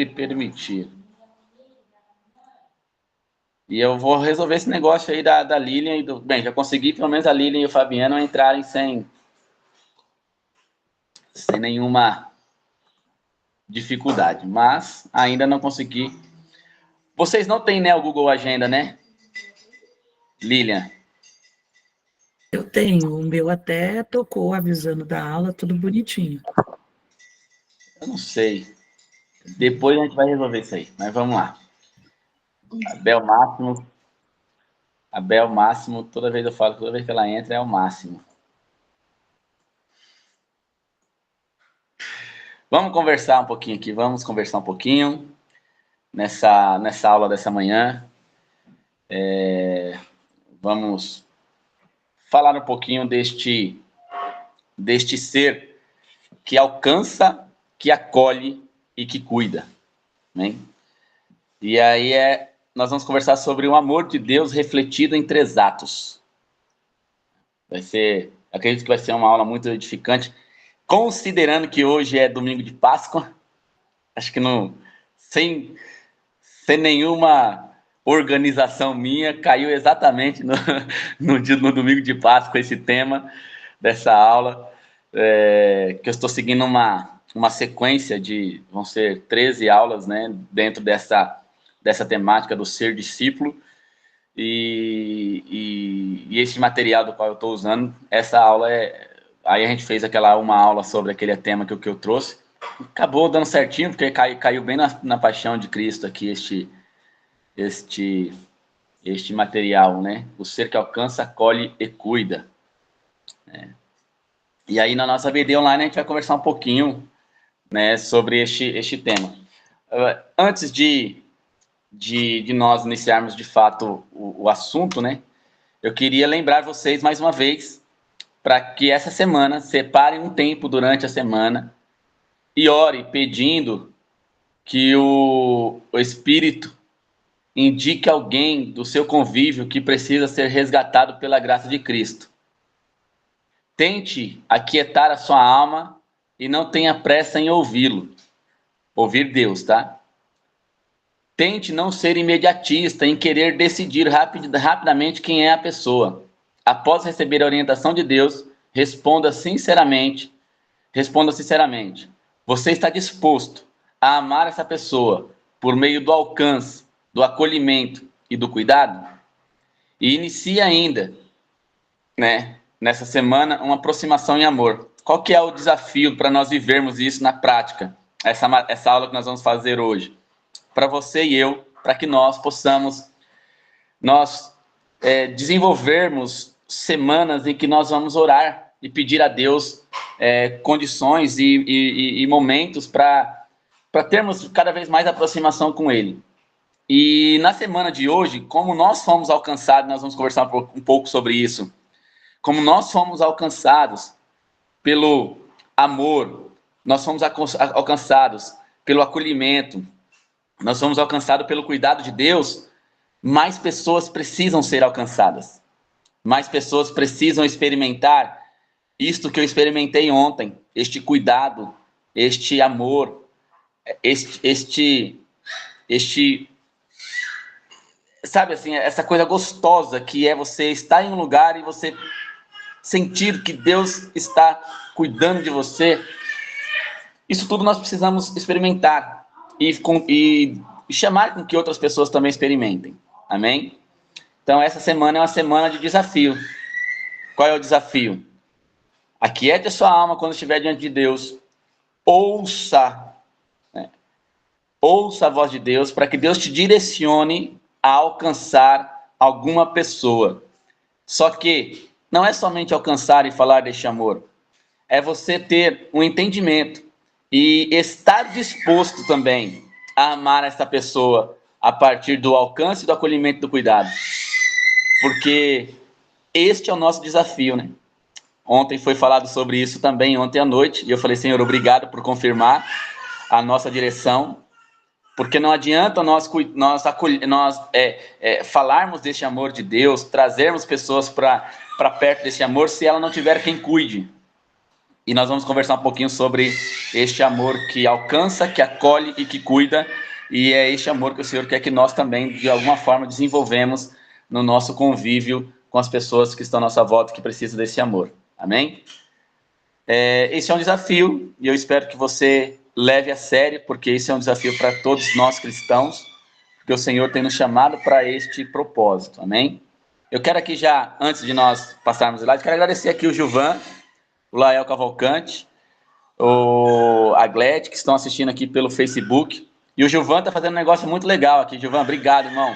permitir. E eu vou resolver esse negócio aí da Lilian e do... Bem, já consegui pelo menos a Lilian e o Fabiano entrarem sem nenhuma dificuldade, mas ainda não consegui. Vocês não têm, né, o Google Agenda, né? Lilian? Eu tenho, o meu até tocou avisando da aula, tudo bonitinho. Eu não sei. Depois a gente vai resolver isso aí, mas vamos lá. Abel Máximo, toda vez eu falo, toda vez que ela entra é o máximo. Vamos conversar um pouquinho aqui, nessa aula dessa manhã. Vamos falar um pouquinho deste ser que alcança, que acolhe e que cuida, né? E aí nós vamos conversar sobre o amor de Deus refletido em 3 atos. Acredito que vai ser uma aula muito edificante, considerando que hoje é domingo de Páscoa. Acho que sem nenhuma organização minha, caiu exatamente no domingo de Páscoa esse tema dessa aula, que eu estou seguindo uma sequência vão ser 13 aulas, né, dentro dessa temática do ser discípulo, e esse material do qual eu estou usando, essa aula aí a gente fez uma aula sobre aquele tema que eu trouxe, acabou dando certinho, porque caiu bem na paixão de Cristo aqui este material, né? O ser que alcança, acolhe e cuida. E aí na nossa BD Online a gente vai conversar um pouquinho, né, sobre este tema. Antes de nós iniciarmos de fato o assunto, né, eu queria lembrar vocês mais uma vez para que essa semana separem um tempo durante a semana e ore pedindo que o Espírito indique alguém do seu convívio que precisa ser resgatado pela graça de Cristo. Tente aquietar a sua alma e não tenha pressa em ouvi-lo. Ouvir Deus, tá? Tente não ser imediatista em querer decidir rapidamente quem é a pessoa. Após receber a orientação de Deus, responda sinceramente. Você está disposto a amar essa pessoa por meio do alcance, do acolhimento e do cuidado? E inicie ainda, né, nessa semana, uma aproximação em amor. Qual que é o desafio para nós vivermos isso na prática? Essa aula que nós vamos fazer hoje. Para você e eu, para que nós possamos desenvolvermos semanas em que nós vamos orar e pedir a Deus condições e momentos para termos cada vez mais aproximação com Ele. E na semana de hoje, como nós fomos alcançados, nós vamos conversar um pouco sobre isso. Como nós fomos alcançados pelo amor, nós fomos alcançados pelo acolhimento, nós fomos alcançados pelo cuidado de Deus, mais pessoas precisam ser alcançadas. Mais pessoas precisam experimentar isto que eu experimentei ontem, este cuidado, este amor, este sabe assim, essa coisa gostosa que é você estar em um lugar e você sentir que Deus está cuidando de você. Isso tudo nós precisamos experimentar e chamar com que outras pessoas também experimentem. Amém? Então essa semana é uma semana de desafio. Qual é o desafio? Aquiete a sua alma quando estiver diante de Deus. Ouça a voz de Deus para que Deus te direcione a alcançar alguma pessoa. Só que não é somente alcançar e falar deste amor. É você ter um entendimento e estar disposto também a amar essa pessoa a partir do alcance, do acolhimento e do cuidado. Porque este é o nosso desafio, né? Ontem foi falado sobre isso também, ontem à noite, e eu falei, Senhor, obrigado por confirmar a nossa direção, porque não adianta nós falarmos deste amor de Deus, trazermos pessoas para perto desse amor, se ela não tiver quem cuide. E nós vamos conversar um pouquinho sobre este amor que alcança, que acolhe e que cuida. E é este amor que o Senhor quer que nós também, de alguma forma, desenvolvemos no nosso convívio com as pessoas que estão à nossa volta, que precisam desse amor. Amém? Esse é um desafio, e eu espero que você leve a sério, porque esse é um desafio para todos nós cristãos, porque o Senhor tem nos chamado para este propósito. Amém? Eu quero aqui já, antes de nós passarmos o slide, quero agradecer aqui o Gilvan, o Lael Cavalcante, a Gled, que estão assistindo aqui pelo Facebook. E o Gilvan está fazendo um negócio muito legal aqui. Gilvan, obrigado, irmão.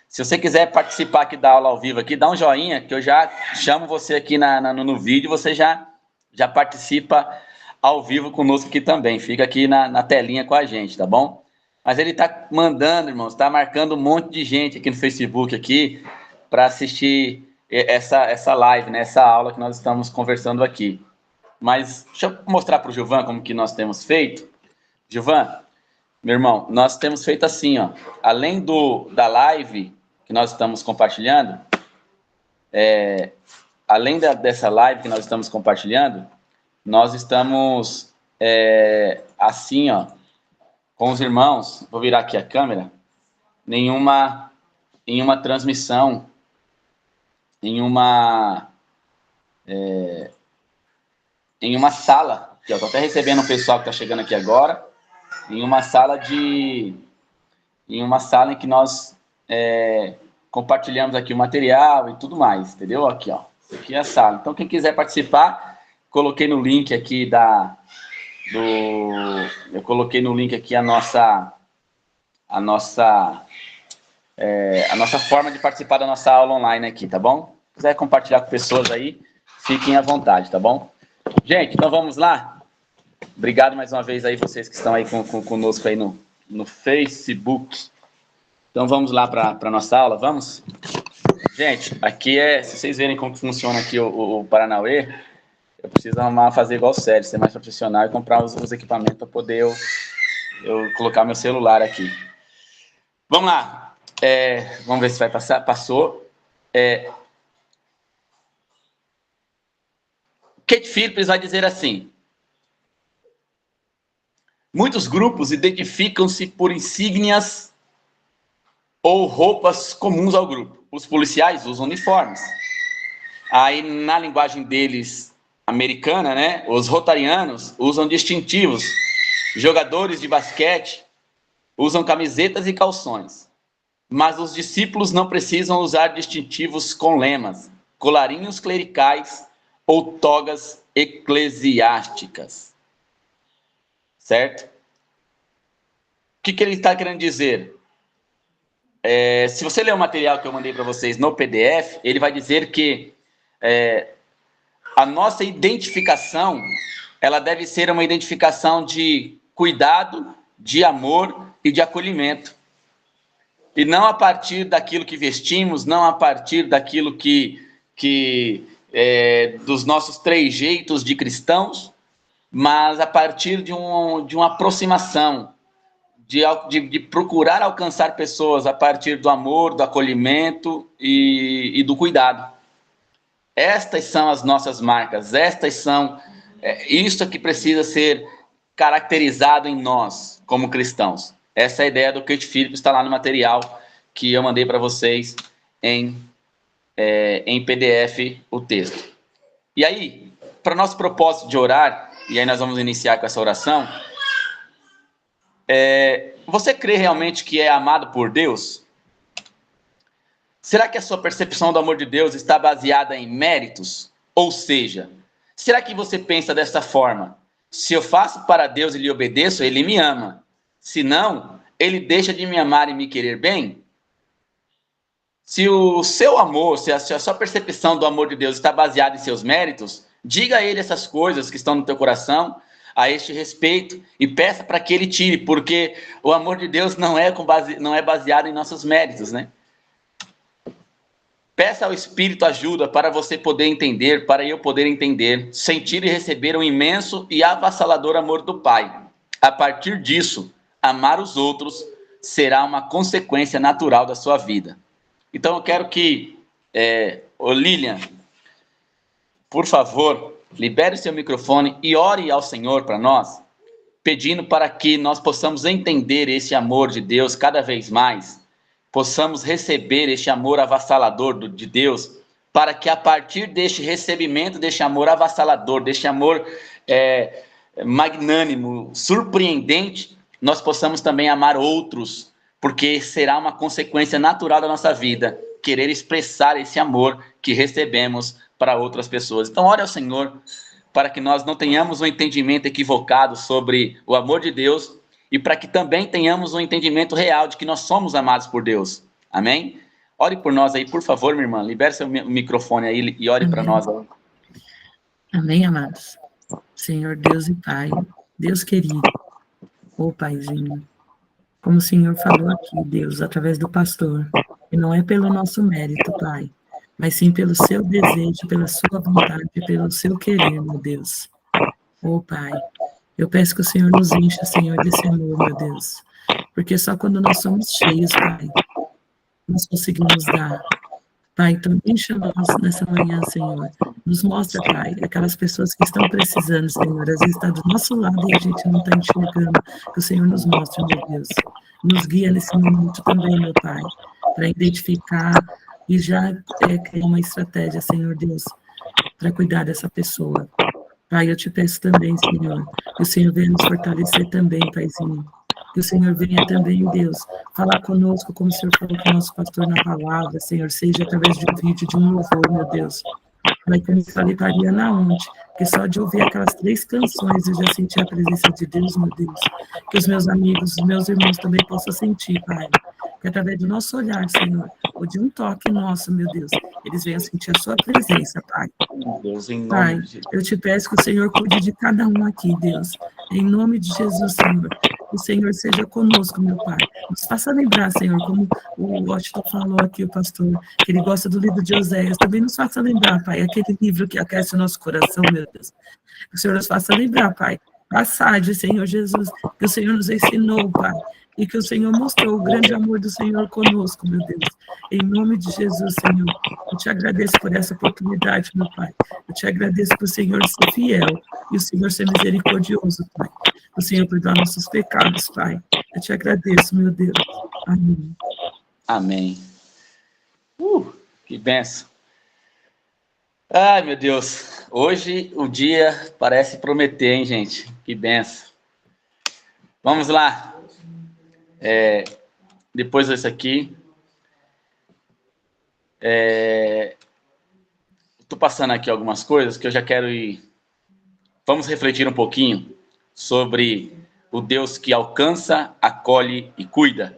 Se você quiser participar aqui da aula ao vivo aqui, dá um joinha, que eu já chamo você aqui no vídeo, você já participa ao vivo conosco aqui também. Fica aqui na telinha com a gente, tá bom? Mas ele está mandando, irmãos, está marcando um monte de gente aqui no Facebook aqui para assistir essa live, né, essa aula que nós estamos conversando aqui. Mas deixa eu mostrar para o Gilvan como que nós temos feito. Gilvan, meu irmão, nós temos feito assim, ó. Além da live que nós estamos compartilhando, além dessa live que nós estamos compartilhando, nós estamos assim, ó, com os irmãos. Vou virar aqui a câmera. Em uma transmissão, em uma sala, que eu estou até recebendo o pessoal que está chegando aqui agora, em uma sala em que nós compartilhamos aqui o material e tudo mais, entendeu? Aqui, ó, isso aqui é a sala. Então, quem quiser participar, coloquei no link aqui eu coloquei no link aqui a nossa forma de participar da nossa aula online aqui, tá bom? Se quiser compartilhar com pessoas aí, fiquem à vontade, tá bom? Gente, então vamos lá. Obrigado mais uma vez aí vocês que estão aí conosco aí no Facebook. Então vamos lá para a nossa aula, vamos? Gente, aqui se vocês verem como funciona aqui o Paranauê, eu preciso fazer igual o Sérgio, ser mais profissional e comprar os equipamentos para poder eu colocar meu celular aqui. Vamos lá. Vamos ver se vai passar. Passou. Kate Phillips vai dizer assim: muitos grupos identificam-se por insígnias ou roupas comuns ao grupo. Os policiais usam uniformes. Aí, na linguagem deles, americana, né? Os rotarianos usam distintivos. Jogadores de basquete usam camisetas e calções. Mas os discípulos não precisam usar distintivos com lemas, colarinhos clericais ou togas eclesiásticas. Certo? O que ele está querendo dizer? Se você ler o material que eu mandei para vocês no PDF, ele vai dizer que a nossa identificação, ela deve ser uma identificação de cuidado, de amor e de acolhimento. E não a partir daquilo que vestimos, não a partir daquilo dos nossos trejeitos de cristãos, mas a partir de uma aproximação, de procurar alcançar pessoas a partir do amor, do acolhimento e do cuidado. Estas são as nossas marcas, isso que precisa ser caracterizado em nós, como cristãos. Essa é a ideia do Kate Phillips, está lá no material que eu mandei para vocês em PDF, o texto. E aí, para o nosso propósito de orar, e aí nós vamos iniciar com essa oração, você crê realmente que é amado por Deus? Será que a sua percepção do amor de Deus está baseada em méritos? Ou seja, será que você pensa dessa forma? Se eu faço para Deus e lhe obedeço, ele me ama. Se não, ele deixa de me amar e me querer bem? Se o seu amor, se a sua percepção do amor de Deus está baseada em seus méritos, diga a ele essas coisas que estão no teu coração a este respeito e peça para que ele tire, porque o amor de Deus não é baseado em nossos méritos, né? Peça ao Espírito ajuda para você poder entender, para eu poder entender, sentir e receber o imenso e avassalador amor do Pai. A partir disso, amar os outros será uma consequência natural da sua vida. Então eu quero que, Lilian, por favor, libere o seu microfone e ore ao Senhor para nós, pedindo para que nós possamos entender esse amor de Deus cada vez mais, possamos receber este amor avassalador de Deus, para que a partir deste recebimento, deste amor avassalador, deste amor magnânimo, surpreendente, nós possamos também amar outros, porque será uma consequência natural da nossa vida, querer expressar esse amor que recebemos para outras pessoas. Então, ore ao Senhor, para que nós não tenhamos um entendimento equivocado sobre o amor de Deus, e para que também tenhamos um entendimento real de que nós somos amados por Deus. Amém? Ore por nós aí, por favor, minha irmã. Libere seu microfone aí e ore para nós. Amém, amados. Senhor Deus e Pai, Deus querido, ô Paizinho, como o Senhor falou aqui, Deus, através do pastor, que não é pelo nosso mérito, Pai, mas sim pelo seu desejo, pela sua vontade, pelo seu querer, meu Deus. Ô Pai, eu peço que o Senhor nos encha, Senhor, desse amor, meu Deus, porque só quando nós somos cheios, Pai, nós conseguimos dar. Pai, então encha nós nessa manhã, Senhor. Nos mostra, Pai, aquelas pessoas que estão precisando, Senhor. Às vezes está do nosso lado e a gente não está enxergando. Que o Senhor nos mostre, meu Deus. Nos guia nesse momento também, meu Pai, para identificar e já criar uma estratégia, Senhor Deus, para cuidar dessa pessoa. Pai, eu te peço também, Senhor, que o Senhor venha nos fortalecer também, Paizinho. Que o Senhor venha também, Deus, falar conosco, como o Senhor falou com o nosso pastor na palavra, Senhor, seja através de um vídeo, de um louvor, meu Deus. Mas como eu falei para a Ariana ontem, que só de ouvir aquelas 3 canções eu já senti a presença de Deus, meu Deus. Que os meus amigos, os meus irmãos também possam sentir, Pai. Que através do nosso olhar, Senhor, ou de um toque nosso, meu Deus, eles venham sentir a sua presença, Pai. Deus, em nome Pai, de Jesus. eu te peço que o Senhor cuide de cada um aqui, Deus. Em nome de Jesus, Senhor. Que o Senhor seja conosco, meu Pai. Nos faça lembrar, Senhor, como o Washington falou aqui, o pastor, que ele gosta do livro de Oséias. Também nos faça lembrar, Pai, aquele livro que aquece o nosso coração, meu Deus. Que o Senhor nos faça lembrar, Pai. Passagem, Senhor Jesus, que o Senhor nos ensinou, Pai. E que o Senhor mostrou o grande amor do Senhor conosco, meu Deus. Em nome de Jesus, Senhor. Eu te agradeço por essa oportunidade, meu Pai. Eu te agradeço por o Senhor ser fiel e o Senhor ser misericordioso, Pai. O Senhor perdoar nossos pecados, Pai. Eu te agradeço, meu Deus. Amém. Amém. Que benção. Ai, meu Deus. Hoje o dia parece prometer, hein, gente? Que benção. Vamos lá. Depois desse aqui. Estou passando aqui algumas coisas que eu já quero ir. Vamos refletir um pouquinho sobre o Deus que alcança, acolhe e cuida.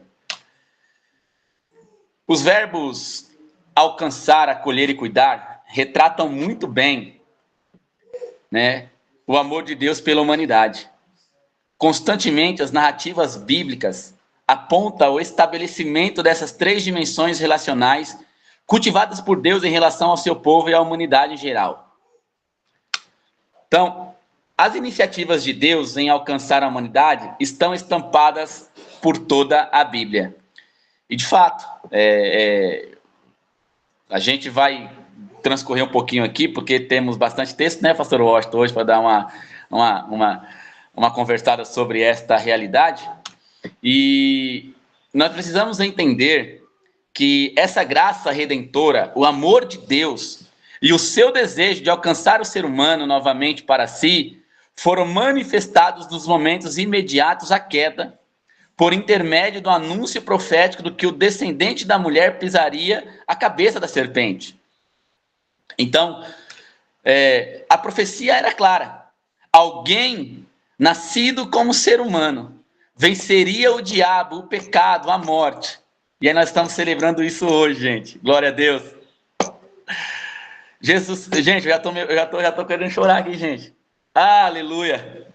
Os verbos alcançar, acolher e cuidar retratam muito bem, né, o amor de Deus pela humanidade. Constantemente, as narrativas bíblicas apontam o estabelecimento dessas 3 dimensões relacionais cultivadas por Deus em relação ao seu povo e à humanidade em geral. Então, as iniciativas de Deus em alcançar a humanidade estão estampadas por toda a Bíblia. E, de fato, a gente vai transcorrer um pouquinho aqui, porque temos bastante texto, né, pastor Washington, hoje, para dar uma conversada sobre esta realidade. E nós precisamos entender que essa graça redentora, o amor de Deus e o seu desejo de alcançar o ser humano novamente para si, foram manifestados nos momentos imediatos à queda, por intermédio do anúncio profético do que o descendente da mulher pisaria a cabeça da serpente. Então, a profecia era clara. Alguém nascido como ser humano venceria o diabo, o pecado, a morte. E aí nós estamos celebrando isso hoje, gente. Glória a Deus. Jesus, gente, eu já tô querendo chorar aqui, gente. Aleluia.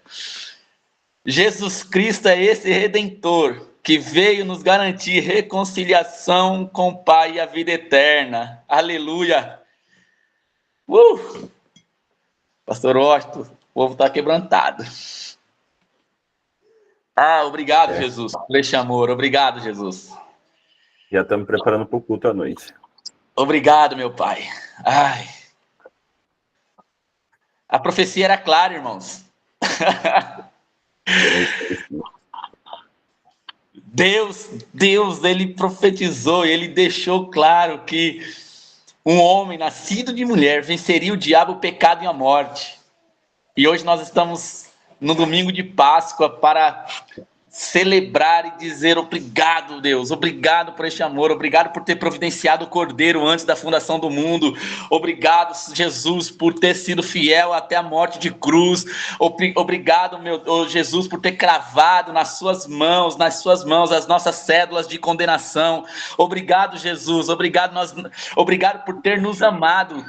Jesus Cristo é esse Redentor que veio nos garantir reconciliação com o Pai e a vida eterna. Aleluia. Pastor Washington, o povo está quebrantado. Obrigado, Jesus, por este amor. Obrigado, Jesus. Já estamos preparando para o culto à noite. Obrigado, meu Pai. Ai. A profecia era clara, irmãos. Deus, ele profetizou, ele deixou claro que um homem nascido de mulher venceria o diabo, o pecado e a morte. E hoje nós estamos no domingo de Páscoa para celebrar e dizer obrigado, Deus, obrigado por este amor, obrigado por ter providenciado o Cordeiro antes da fundação do mundo, obrigado, Jesus, por ter sido fiel até a morte de cruz, obrigado, meu Jesus, por ter cravado nas suas mãos as nossas cédulas de condenação, obrigado, Jesus, obrigado por ter nos amado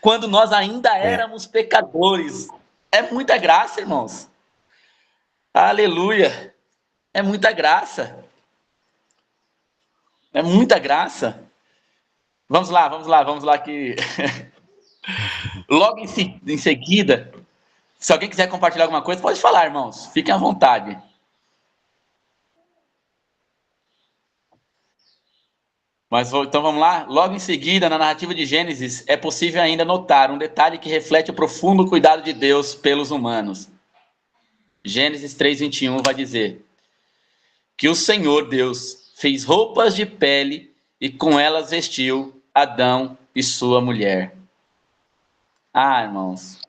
quando nós ainda éramos pecadores. É muita graça, irmãos. Aleluia! É muita graça. É muita graça. Vamos lá que logo em seguida, se alguém quiser compartilhar alguma coisa, pode falar, irmãos. Fiquem à vontade. Então vamos lá? Logo em seguida, na narrativa de Gênesis, é possível ainda notar um detalhe que reflete o profundo cuidado de Deus pelos humanos. Gênesis 3:21 vai dizer que o Senhor Deus fez roupas de pele e com elas vestiu Adão e sua mulher. Ah, irmãos,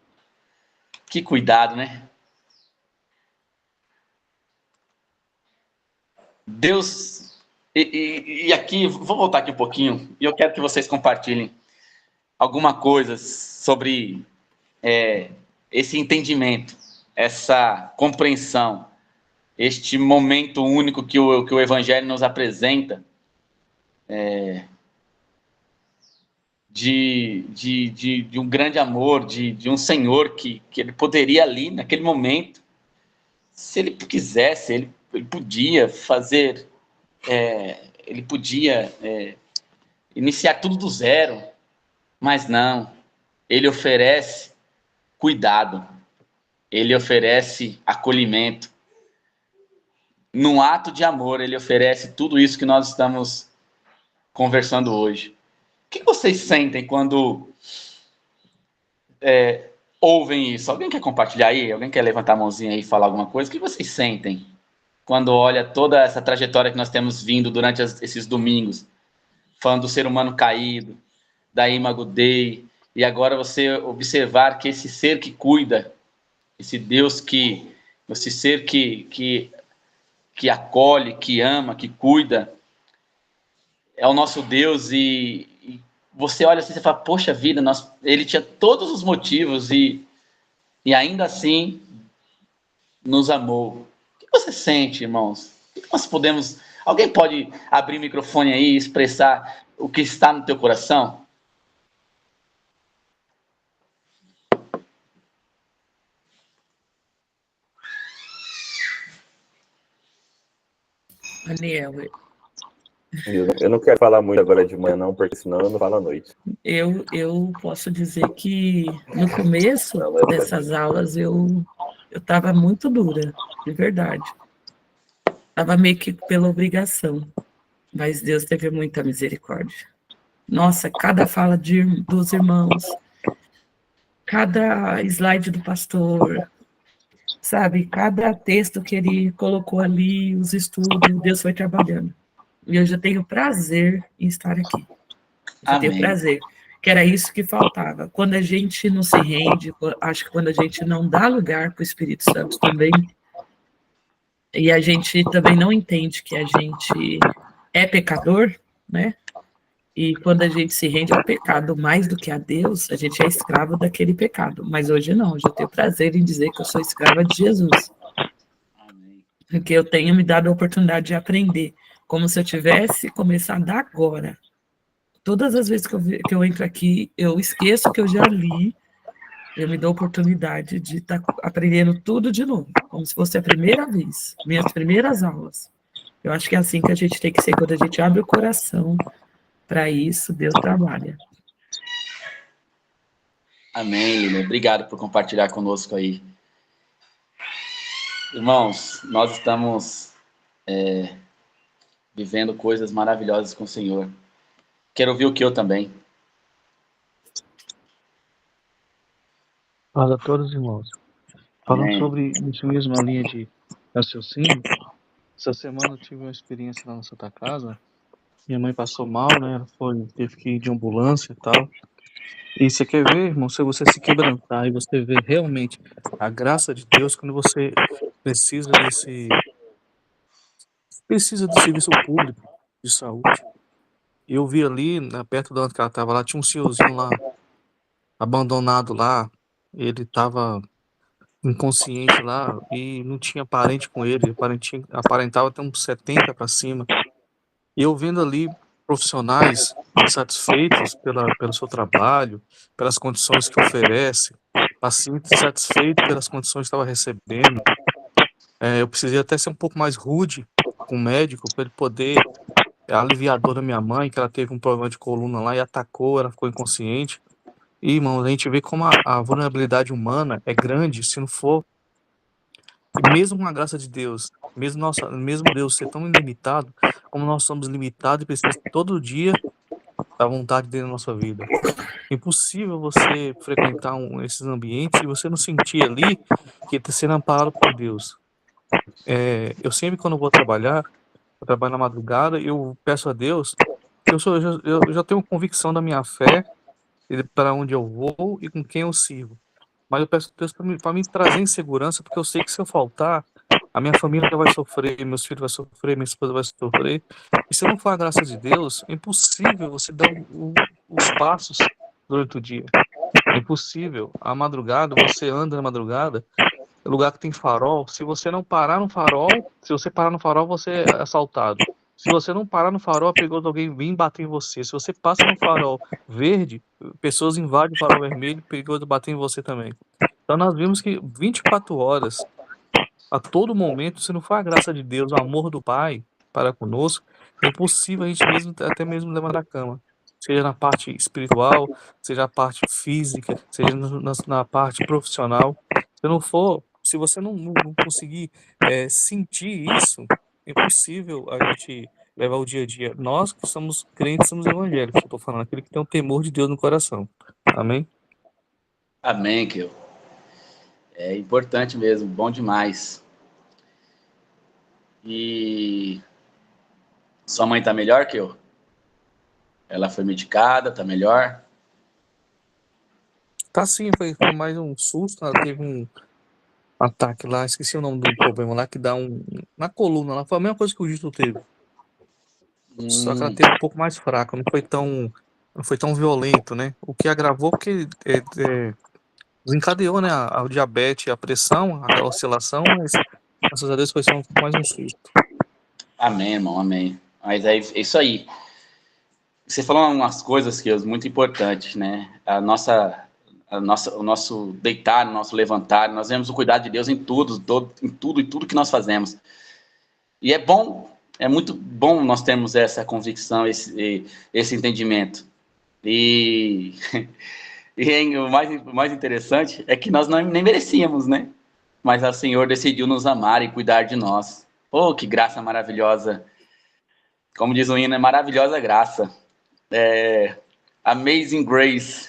que cuidado, né? Deus, e aqui, vou voltar aqui um pouquinho, e eu quero que vocês compartilhem alguma coisa sobre esse entendimento, essa compreensão, este momento único que o Evangelho nos apresenta, de um grande amor, de um Senhor que ele poderia ali, naquele momento, se ele quisesse, ele podia fazer, ele podia iniciar tudo do zero, mas não, ele oferece cuidado, ele oferece acolhimento. Num ato de amor, ele oferece tudo isso que nós estamos conversando hoje. O que vocês sentem quando ouvem isso? Alguém quer compartilhar aí? Alguém quer levantar a mãozinha aí e falar alguma coisa? O que vocês sentem quando olha toda essa trajetória que nós temos vindo durante esses domingos? Falando do ser humano caído, da Imago Dei, e agora você observar que esse ser que cuida, esse Deus esse ser que acolhe, que ama, que cuida, é o nosso Deus, e você olha assim e fala, poxa vida, ele tinha todos os motivos e ainda assim nos amou. O que você sente, irmãos? O que nós podemos... Alguém pode abrir o microfone aí e expressar o que está no teu coração? Daniel, Eu não quero falar muito agora de manhã, não, porque senão eu não falo à noite. eu posso dizer que no começo dessas aulas eu estava muito dura, de verdade. Estava meio que pela obrigação, mas Deus teve muita misericórdia. Nossa, cada fala dos irmãos, cada slide do pastor, sabe, cada texto que ele colocou ali, os estudos, Deus foi trabalhando. E eu já tenho prazer em estar aqui. Eu tenho prazer. Que era isso que faltava. Quando a gente não se rende, acho que quando a gente não dá lugar para o Espírito Santo também, e a gente também não entende que a gente é pecador, né? E quando a gente se rende ao pecado mais do que a Deus, a gente é escravo daquele pecado. Mas hoje não, hoje eu tenho prazer em dizer que eu sou escrava de Jesus. Porque eu tenho me dado a oportunidade de aprender, como se eu tivesse começado agora. Todas as vezes que eu entro aqui, eu esqueço que eu já li, eu me dou a oportunidade de estar aprendendo tudo de novo, como se fosse a primeira vez, minhas primeiras aulas. Eu acho que é assim que a gente tem que ser, quando a gente abre o coração para isso, Deus trabalha. Amém, Lina. Obrigado por compartilhar conosco aí. Irmãos, nós estamos vivendo coisas maravilhosas com o Senhor. Quero ouvir o que eu também. Paz a todos, irmãos. Falando Amém. sobre isso mesmo, a linha de raciocínio, essa semana eu tive uma experiência lá na Santa Casa. Minha mãe passou mal, né? Teve que ir de ambulância e tal. E você quer ver, irmão, se você se quebrantar e você ver realmente a graça de Deus quando você precisa precisa do serviço público de saúde. Eu vi ali, perto de onde que ela estava lá, tinha um senhorzinho lá, abandonado lá. Ele estava inconsciente lá e não tinha parente com ele. Aparentava ter uns 70 para cima. E eu vendo ali profissionais insatisfeitos pelo seu trabalho, pelas condições que oferece, paciente insatisfeito pelas condições que estava recebendo. Eu precisei até ser um pouco mais rude com o médico para ele poder aliviar a dor da minha mãe, que ela teve um problema de coluna lá e atacou, ela ficou inconsciente. E, irmão, a gente vê como a vulnerabilidade humana é grande se não for. E mesmo com a graça de Deus, mesmo Deus ser tão ilimitado, como nós somos limitados e precisamos todo dia da vontade dele na nossa vida. É impossível você frequentar esses ambientes e você não sentir ali que está sendo amparado por Deus. Eu sempre, quando eu vou trabalhar, eu trabalho na madrugada, eu peço a Deus, que eu já tenho convicção da minha fé, para onde eu vou e com quem eu sirvo. Mas eu peço a Deus para me trazer em segurança, porque eu sei que se eu faltar, a minha família vai sofrer, meus filhos vão sofrer, minha esposa vai sofrer. E se não for a graça de Deus, é impossível você dar os passos durante o dia. É impossível. A madrugada, você anda na madrugada, lugar que tem farol. Se você não parar no farol, se você parar no farol, você é assaltado. Se você não parar no farol, é perigoso alguém vir bater em você. Se você passa no farol verde, pessoas invadem o farol vermelho, é perigoso bater em você também. Então nós vimos que 24 horas, a todo momento, se não for a graça de Deus, o amor do Pai para conosco, é impossível a gente mesmo, até mesmo levantar da cama. Seja na parte espiritual, seja na parte física, seja na parte profissional. Se você não conseguir sentir isso, é impossível a gente levar o dia a dia. Nós que somos crentes, somos evangélicos, eu estou falando, aquele que tem o temor de Deus no coração. Amém? Amém, Kio. É importante mesmo, bom demais. E sua mãe tá melhor, Kio? Ela foi medicada, tá melhor? Tá sim, foi mais um susto, ela teve um ataque lá, esqueci o nome do problema lá, que dá na coluna lá, foi a mesma coisa que o Gito teve. Só que ela teve um pouco mais fraca, não foi tão violento, né? O que agravou porque desencadeou, né, o diabetes, a pressão, aquela oscilação, mas graças a Deus foi só mais um susto. Amém, irmão, amém. Mas é isso aí. Você falou umas coisas que muito importantes, né? O nosso deitar, o nosso levantar, nós vemos o cuidado de Deus em tudo e tudo que nós fazemos. E é bom, é muito bom nós termos essa convicção, esse entendimento. E, o mais interessante é que nós nem merecíamos, né? Mas o Senhor decidiu nos amar e cuidar de nós. Oh, que graça maravilhosa! Como diz o hino, é maravilhosa graça. Amazing Grace.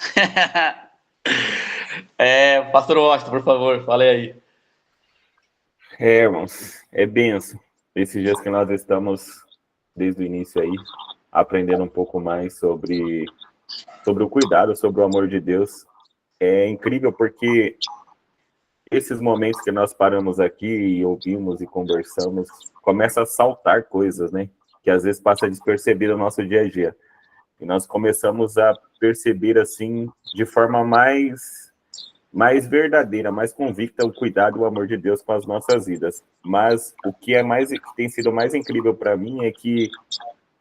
Pastor Washington, por favor, fale aí. Irmãos, é benção. Esses dias que nós estamos, desde o início aí, aprendendo um pouco mais sobre o cuidado, sobre o amor de Deus. É incrível porque esses momentos que nós paramos aqui e ouvimos e conversamos, começa a saltar coisas, né? Que às vezes passa despercebido no nosso dia a dia. E nós começamos a perceber, assim, de forma mais verdadeira, mais convicta, o cuidado e o amor de Deus com as nossas vidas. Mas o que tem sido mais incrível para mim é que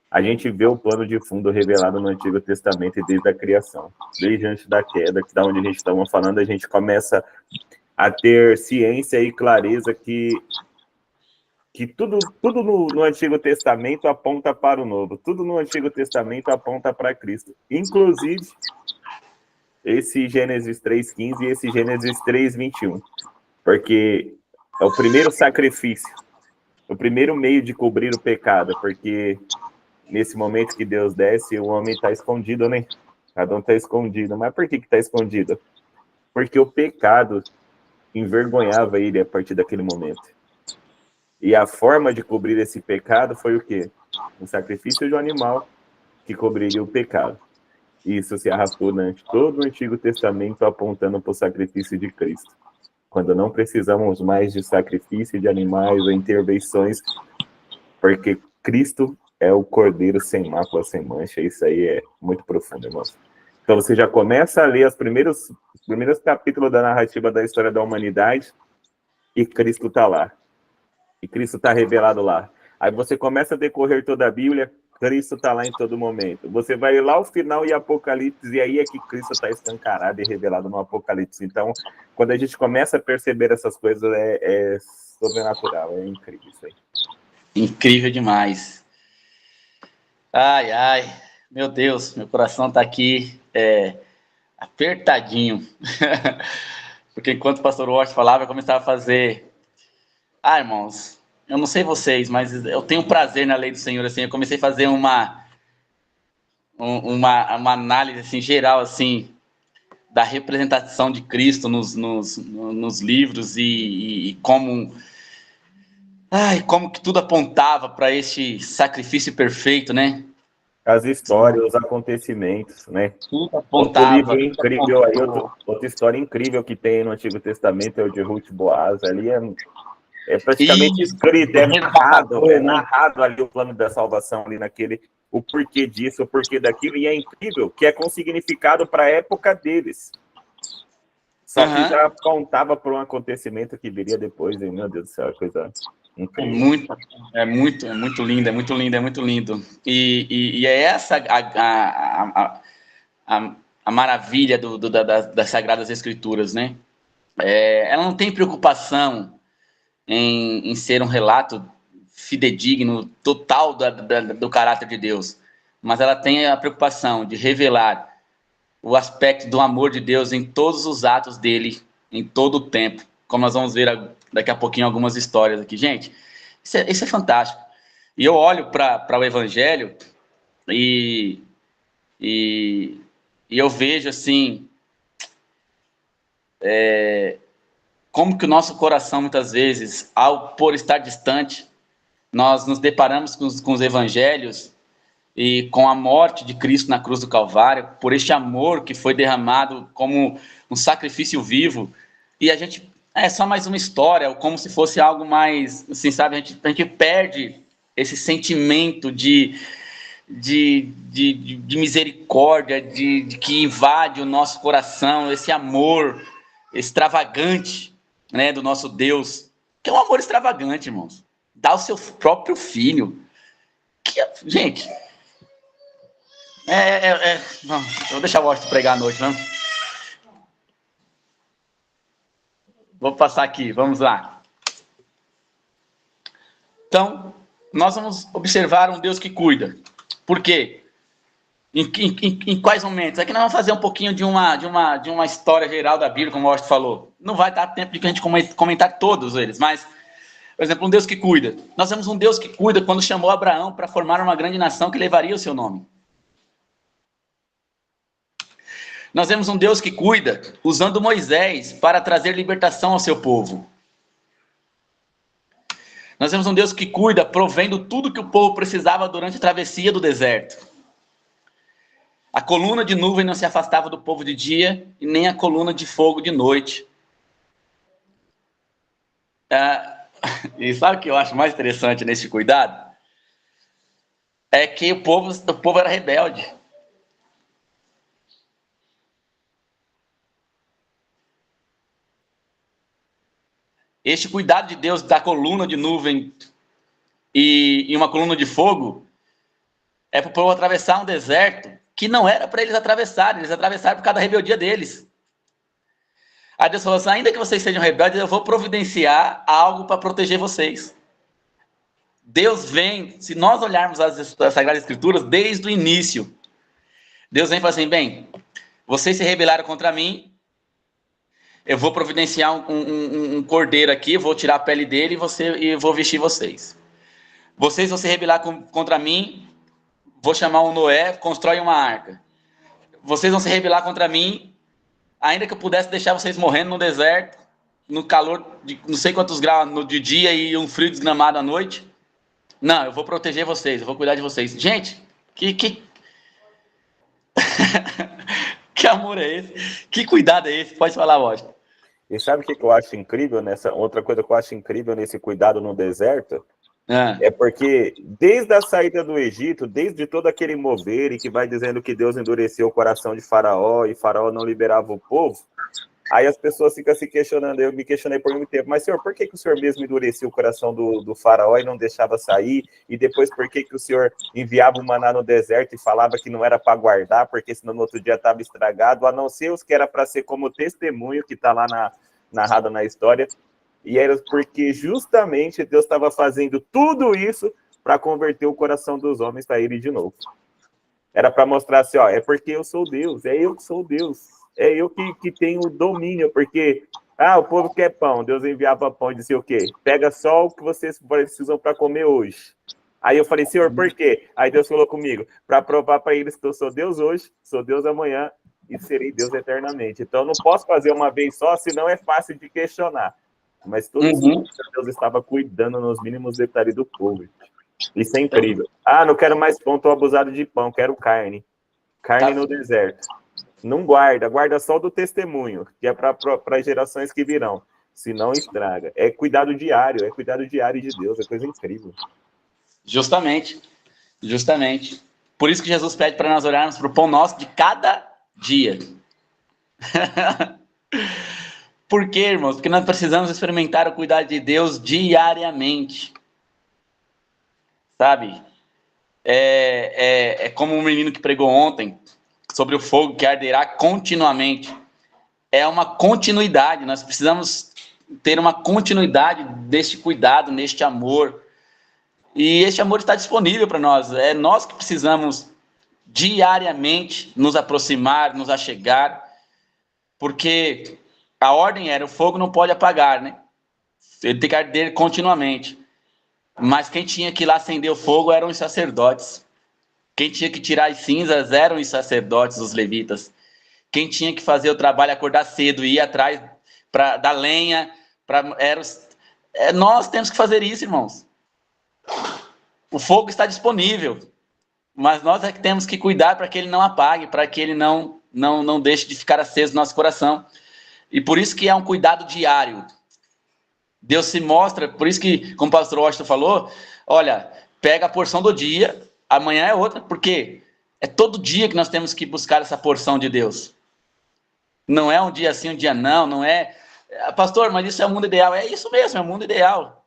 a gente vê o plano de fundo revelado no Antigo Testamento e desde a criação. Desde antes da queda, que da onde a gente estava falando, a gente começa a ter ciência e clareza que tudo no Antigo Testamento aponta para o Novo. Tudo no Antigo Testamento aponta para Cristo. Inclusive, esse Gênesis 3,15 e esse Gênesis 3,21. Porque é o primeiro sacrifício, o primeiro meio de cobrir o pecado, porque nesse momento que Deus desce, o homem está escondido, né? Cada um está escondido. Mas por que está escondido? porque o pecado envergonhava ele a partir daquele momento. E a forma de cobrir esse pecado foi o quê? O sacrifício de um animal que cobriria o pecado. Isso se arrastou durante todo o Antigo Testamento, apontando para o sacrifício de Cristo. Quando não precisamos mais de sacrifício de animais ou intervenções, porque Cristo é o Cordeiro sem mácula, sem mancha. Isso aí é muito profundo, irmãos. Então você já começa a ler os primeiros capítulos da narrativa da história da humanidade e Cristo está lá. E Cristo está revelado lá. Aí você começa a decorrer toda a Bíblia, Cristo está lá em todo momento. Você vai lá ao final e Apocalipse, e aí é que Cristo está escancarado e revelado no Apocalipse. Então, quando a gente começa a perceber essas coisas, é sobrenatural, é incrível isso aí. Incrível demais. Ai, ai, meu Deus, meu coração está aqui apertadinho. Porque enquanto o pastor Washington falava, eu começava a fazer... Ah, irmãos, eu não sei vocês, mas eu tenho prazer na lei do Senhor, assim, eu comecei a fazer uma análise, assim, geral, assim, da representação de Cristo nos livros e como que tudo apontava para este sacrifício perfeito, né? As histórias, os acontecimentos, né? Tudo Outro apontava. livro incrível aí, outra história incrível que tem no Antigo Testamento é o de Ruth e Boaz. Ali é praticamente escrito, é narrado ali o plano da salvação, ali naquele, o porquê disso, o porquê daquilo, e é incrível que é com significado para a época deles. Só que já apontava para um acontecimento que viria depois, e, meu Deus do céu, é coisa incrível. É muito lindo, é muito lindo, é muito lindo. E é essa a maravilha das Sagradas Escrituras, né? Ela não tem preocupação em ser um relato fidedigno, total do caráter de Deus, mas ela tem a preocupação de revelar o aspecto do amor de Deus em todos os atos dele, em todo o tempo, como nós vamos ver daqui a pouquinho algumas histórias aqui. Gente, isso é fantástico. E eu olho para o Evangelho e eu vejo assim, como que o nosso coração, muitas vezes, por estar distante, nós nos deparamos com os evangelhos e com a morte de Cristo na cruz do Calvário, por este amor que foi derramado como um sacrifício vivo, e a gente, é só mais uma história, como se fosse algo mais, assim, sabe, a gente perde esse sentimento de misericórdia, de que invade o nosso coração, esse amor extravagante, né, do nosso Deus, que é um amor extravagante, irmãos. Dá o seu próprio filho. Gente, eu vou deixar o Washington pregar à noite, não? Vou passar aqui, vamos lá. Então, nós vamos observar um Deus que cuida. Por quê? Em quais momentos? Aqui nós vamos fazer um pouquinho de uma história geral da Bíblia, como o Washington falou. Não vai dar tempo de a gente comentar todos eles, mas, por exemplo, um Deus que cuida. Nós temos um Deus que cuida quando chamou Abraão para formar uma grande nação que levaria o seu nome. Nós temos um Deus que cuida usando Moisés para trazer libertação ao seu povo. Nós temos um Deus que cuida provendo tudo que o povo precisava durante a travessia do deserto. A coluna de nuvem não se afastava do povo de dia e nem a coluna de fogo de noite. E sabe o que eu acho mais interessante nesse cuidado? É que o povo era rebelde. Este cuidado de Deus da coluna de nuvem e uma coluna de fogo é para o povo atravessar um deserto que não era para eles atravessarem por causa da rebeldia deles. Aí Deus falou assim, ainda que vocês sejam rebeldes, eu vou providenciar algo para proteger vocês. Deus vem, se nós olharmos as Sagradas Escrituras, desde o início, Deus vem e fala assim, bem, vocês se rebelaram contra mim, eu vou providenciar um cordeiro aqui, vou tirar a pele dele e vou vestir vocês. Vocês vão se rebelar contra mim, vou chamar um Noé, constrói uma arca. Vocês vão se rebelar contra mim, ainda que eu pudesse deixar vocês morrendo no deserto, no calor de não sei quantos graus de dia e um frio desgramado à noite. Não, eu vou proteger vocês, eu vou cuidar de vocês. Gente, que amor é esse? Que cuidado é esse? Pode falar, Washington. E sabe o que eu acho incrível nessa? Outra coisa que eu acho incrível nesse cuidado no deserto é porque desde a saída do Egito, desde todo aquele mover e que vai dizendo que Deus endureceu o coração de Faraó e Faraó não liberava o povo, aí as pessoas ficam se questionando. Eu me questionei por muito tempo, mas Senhor, por que o Senhor mesmo endurecia o coração do Faraó e não deixava sair? E depois por que o Senhor enviava o maná no deserto e falava que não era para guardar, porque senão no outro dia estava estragado, a não ser os que era para ser como testemunho, que está lá narrado na história. E era porque justamente Deus estava fazendo tudo isso para converter o coração dos homens para ele de novo. Era para mostrar assim, ó, é porque eu sou Deus, é eu que sou Deus, é eu que tenho o domínio, porque o povo quer pão, Deus enviava pão e dizia o quê? Pega só o que vocês precisam para comer hoje. Aí eu falei, Senhor, por quê? Aí Deus falou comigo, para provar para eles que eu sou Deus hoje, sou Deus amanhã e serei Deus eternamente. Então eu não posso fazer uma vez só, senão é fácil de questionar. Mas todo isso Deus estava cuidando nos mínimos detalhes do povo. Isso é incrível. Não quero mais pão, estou abusado de pão, quero carne. Carne no deserto. Não guarda só do testemunho, que é para gerações que virão. Senão estraga. É cuidado diário de Deus, é coisa incrível. Justamente. Por isso que Jesus pede para nós orarmos para o pão nosso de cada dia. Por quê, irmãos? Porque nós precisamos experimentar o cuidado de Deus diariamente. Sabe? É como um menino que pregou ontem sobre o fogo que arderá continuamente. É uma continuidade. Nós precisamos ter uma continuidade deste cuidado, neste amor. E este amor está disponível para nós. É nós que precisamos diariamente nos aproximar, nos achegar, porque a ordem era: o fogo não pode apagar, né? Ele tem que arder continuamente. Mas quem tinha que ir lá acender o fogo eram os sacerdotes. Quem tinha que tirar as cinzas eram os sacerdotes, os levitas. Quem tinha que fazer o trabalho, acordar cedo e ir atrás da lenha, nós temos que fazer isso, irmãos. O fogo está disponível, mas nós é que temos que cuidar para que ele não apague, para que ele não deixe de ficar aceso no nosso coração. E por isso que é um cuidado diário. Deus se mostra, por isso que, como o pastor Washington falou, olha, pega a porção do dia, amanhã é outra, porque é todo dia que nós temos que buscar essa porção de Deus. Não é um dia sim, um dia não é... Pastor, mas isso é o mundo ideal. É isso mesmo, é o mundo ideal.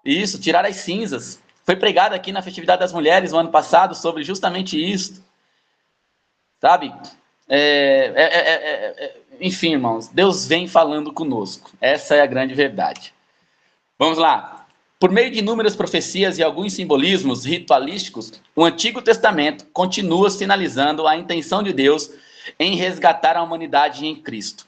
Isso, tirar as cinzas. Foi pregado aqui na Festividade das Mulheres no ano passado sobre justamente isso. Sabe? Enfim, irmãos, Deus vem falando conosco. Essa é a grande verdade. Vamos lá. Por meio de inúmeras profecias e alguns simbolismos ritualísticos, o Antigo Testamento continua sinalizando a intenção de Deus em resgatar a humanidade em Cristo.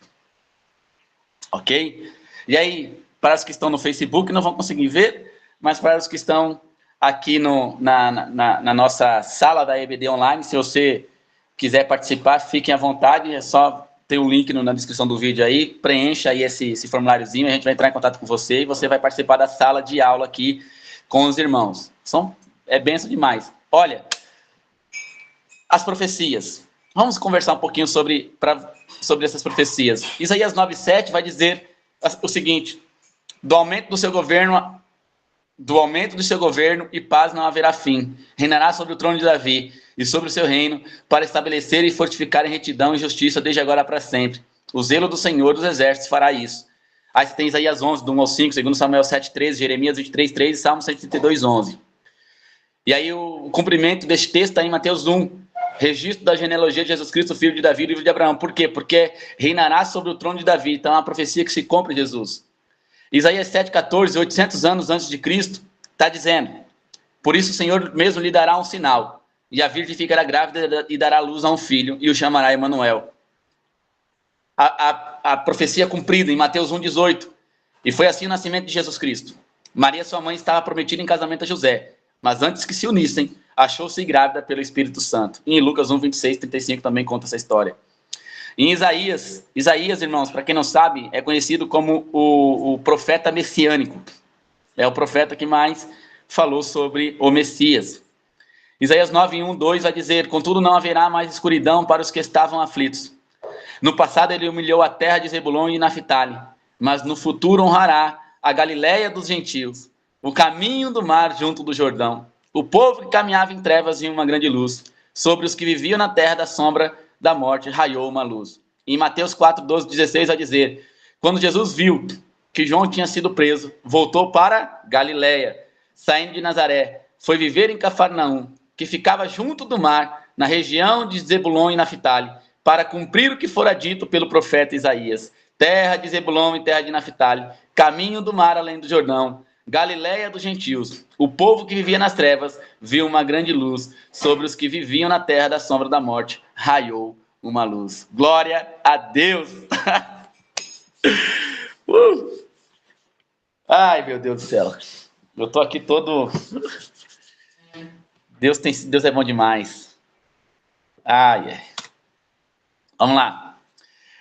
Ok? E aí, para os que estão no Facebook não vão conseguir ver, mas para os que estão aqui na nossa sala da EBD Online, se você quiser participar, fiquem à vontade, é só ter o link na descrição do vídeo aí, preencha aí esse formuláriozinho, a gente vai entrar em contato com você e você vai participar da sala de aula aqui com os irmãos. É bênção demais. Olha, as profecias. Vamos conversar um pouquinho sobre essas profecias. Isaías 9:7 vai dizer o seguinte: do aumento do seu governo e paz não haverá fim. Reinará sobre o trono de Davi e sobre o seu reino, para estabelecer e fortificar em retidão e justiça desde agora para sempre. O zelo do Senhor dos Exércitos fará isso. Aí você tem Isaías 11, do 1 ao 5, 2 Samuel 7:13, Jeremias 23:3 e Salmo 132:11. E aí o cumprimento deste texto está em Mateus 1, registro da genealogia de Jesus Cristo, filho de Davi, livro de Abraão. Por quê? Porque reinará sobre o trono de Davi. Então é uma profecia que se cumpre em Jesus. Isaías 7:14, 800 anos antes de Cristo, está dizendo: por isso o Senhor mesmo lhe dará um sinal, e a virgem ficará grávida e dará luz a um filho, e o chamará Emanuel. A profecia cumprida em Mateus 1:18. E foi assim o nascimento de Jesus Cristo. Maria, sua mãe, estava prometida em casamento a José, mas antes que se unissem, achou-se grávida pelo Espírito Santo. E em Lucas 1:26, 35 também conta essa história. Em Isaías, irmãos, para quem não sabe, é conhecido como o profeta messiânico. É o profeta que mais falou sobre o Messias. Isaías 9:1-2 vai dizer: contudo não haverá mais escuridão para os que estavam aflitos. No passado ele humilhou a terra de Zebulon e Naftali, mas no futuro honrará a Galiléia dos gentios, o caminho do mar junto do Jordão. O povo que caminhava em trevas viu uma grande luz. Sobre os que viviam na terra da sombra da morte raiou uma luz. Em Mateus 4:12-16 vai dizer: quando Jesus viu que João tinha sido preso, voltou para Galiléia, saindo de Nazaré, foi viver em Cafarnaum, que ficava junto do mar, na região de Zebulon e Naftali, para cumprir o que fora dito pelo profeta Isaías: terra de Zebulon e terra de Naftali, caminho do mar além do Jordão, Galiléia dos gentios. O povo que vivia nas trevas viu uma grande luz. Sobre os que viviam na terra da sombra da morte raiou uma luz. Glória a Deus! Ai, meu Deus do céu. Eu tô aqui todo... Deus é bom demais. Ai. Vamos lá.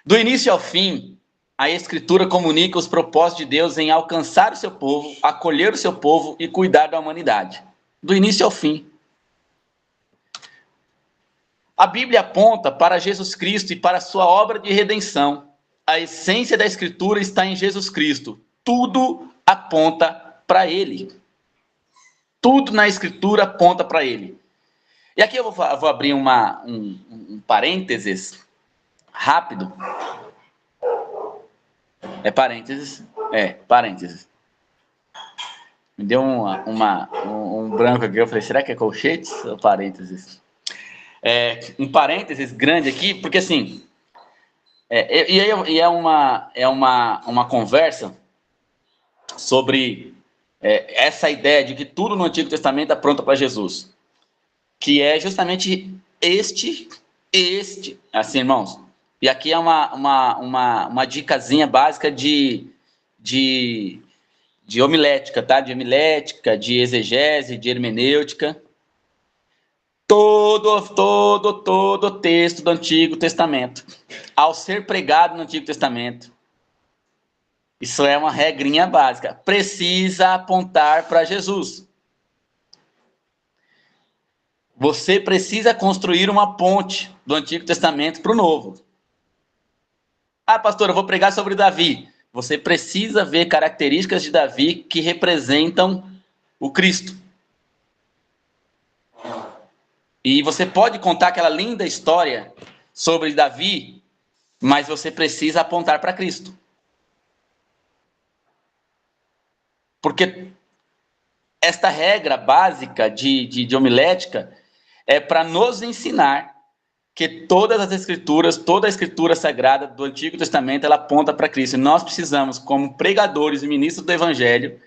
Do início ao fim, a Escritura comunica os propósitos de Deus em alcançar o seu povo, acolher o seu povo e cuidar da humanidade. Do início ao fim. A Bíblia aponta para Jesus Cristo e para a sua obra de redenção. A essência da Escritura está em Jesus Cristo. Tudo aponta para Ele. Tudo na Escritura aponta para Ele. E aqui eu vou abrir um parênteses rápido. É parênteses? É, parênteses. Me deu um branco aqui, eu falei, será que é colchetes ou parênteses? Um parênteses grande aqui, porque assim, é uma conversa sobre essa ideia de que tudo no Antigo Testamento aponta para Jesus, que é justamente este, assim, irmãos, e aqui é uma dicasinha básica de homilética, tá? De homilética, de exegese, de hermenêutica. Todo texto do Antigo Testamento, ao ser pregado no Antigo Testamento, isso é uma regrinha básica, precisa apontar para Jesus. Você precisa construir uma ponte do Antigo Testamento para o Novo. Ah, pastor, eu vou pregar sobre Davi. Você precisa ver características de Davi que representam o Cristo. E você pode contar aquela linda história sobre Davi, mas você precisa apontar para Cristo. Porque esta regra básica de homilética é para nos ensinar que todas as escrituras, toda a escritura sagrada do Antigo Testamento, ela aponta para Cristo. E nós precisamos, como pregadores e ministros do Evangelho,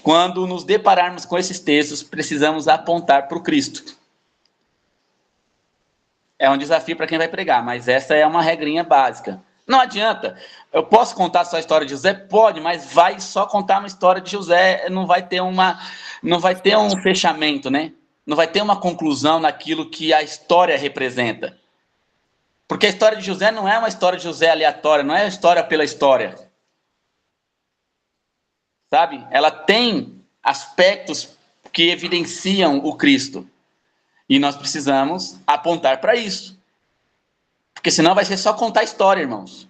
quando nos depararmos com esses textos, precisamos apontar para o Cristo. É um desafio para quem vai pregar, mas essa é uma regrinha básica. Não adianta. Eu posso contar só a história de José? Pode, mas vai só contar uma história de José, não vai ter um fechamento, né? Não vai ter uma conclusão naquilo que a história representa. Porque a história de José não é uma história de José aleatória, não é a história pela história. Sabe? Ela tem aspectos que evidenciam o Cristo. E nós precisamos apontar para isso. Porque senão vai ser só contar história, irmãos.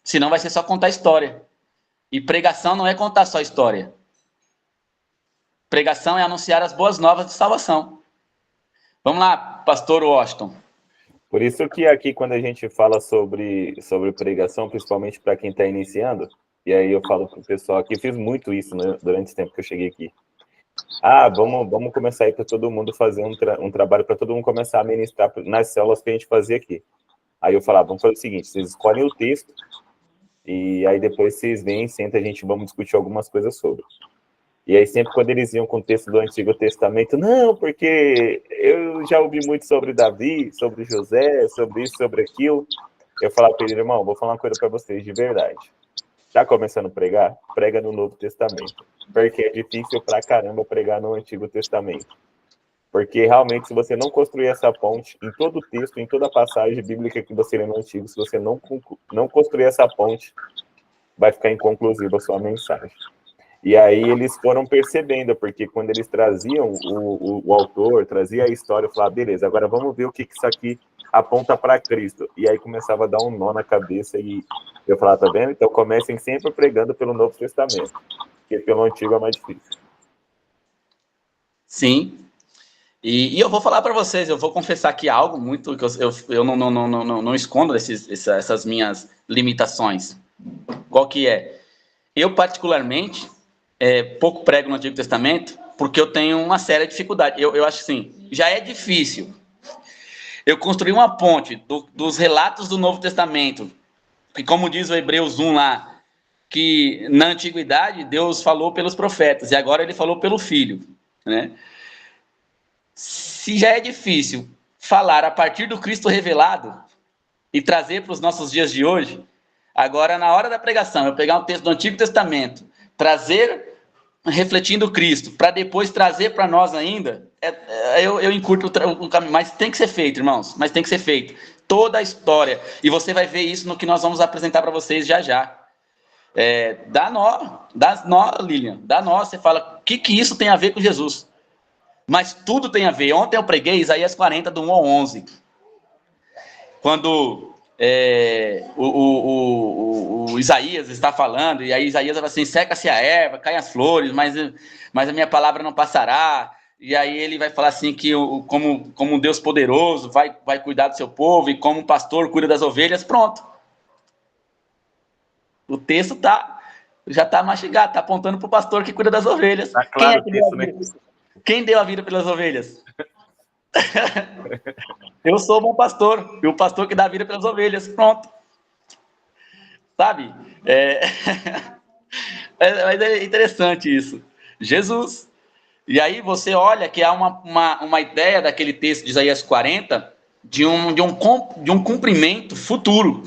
Senão vai ser só contar história. E pregação não é contar só história. Pregação é anunciar as boas novas de salvação. Vamos lá, pastor Washington. Por isso que aqui, quando a gente fala sobre pregação, principalmente para quem está iniciando, e aí eu falo para o pessoal aqui, fiz muito isso, né, durante o tempo que eu cheguei aqui. Vamos começar aí para todo mundo fazer um trabalho, para todo mundo começar a ministrar nas células que a gente fazia aqui. Aí eu falava, vamos fazer o seguinte, vocês escolhem o texto, e aí depois vocês vêm, sentam, vamos discutir algumas coisas sobre. E aí sempre quando eles iam com o texto do Antigo Testamento, não, porque eu já ouvi muito sobre Davi, sobre José, sobre isso, sobre aquilo. Eu falava para ele, irmão, vou falar uma coisa para vocês de verdade. Tá começando a pregar? Prega no Novo Testamento. Porque é difícil pra caramba pregar no Antigo Testamento. Porque realmente, se você não construir essa ponte, em todo o texto, em toda a passagem bíblica que você lê no Antigo, se você não construir essa ponte, vai ficar inconclusiva a sua mensagem. E aí eles foram percebendo, porque quando eles traziam, o autor trazia a história, eu falava, beleza, agora vamos ver o que isso aqui aponta para Cristo. E aí começava a dar um nó na cabeça e eu falava, tá vendo? Então comecem sempre pregando pelo Novo Testamento, porque pelo Antigo é mais difícil. Sim. E eu vou falar para vocês, eu vou confessar aqui algo muito que eu não escondo essas minhas limitações. Qual que é? Eu, particularmente, pouco prego no Antigo Testamento, porque eu tenho uma séria dificuldade. Eu acho assim, já é difícil eu construir uma ponte dos relatos do Novo Testamento, que como diz o Hebreus 1 lá, que na Antiguidade Deus falou pelos profetas, e agora ele falou pelo Filho, né? Se já é difícil falar a partir do Cristo revelado e trazer para os nossos dias de hoje, agora na hora da pregação, eu pegar um texto do Antigo Testamento, trazer refletindo Cristo, para depois trazer para nós ainda, eu encurto o caminho, mas tem que ser feito, irmãos, mas tem que ser feito. Toda a história, e você vai ver isso no que nós vamos apresentar para vocês já já. Dá nó, Lilian, dá nó, você fala, o que isso tem a ver com Jesus? Mas tudo tem a ver. Ontem eu preguei Isaías 40, do 1 ao 11. Quando o Isaías está falando, e aí Isaías fala assim, seca-se a erva, caem as flores, mas a minha palavra não passará. E aí ele vai falar assim, que como um Deus poderoso vai cuidar do seu povo, e como um pastor cuida das ovelhas, pronto. O texto já está mastigado, está apontando para o pastor que cuida das ovelhas. Tá claro isso, né? Quem deu a vida pelas ovelhas? Eu sou o bom pastor, e o pastor que dá a vida pelas ovelhas, pronto. Sabe? Mas é interessante isso. Jesus. E aí você olha que há uma ideia daquele texto de Isaías 40 de um cumprimento futuro.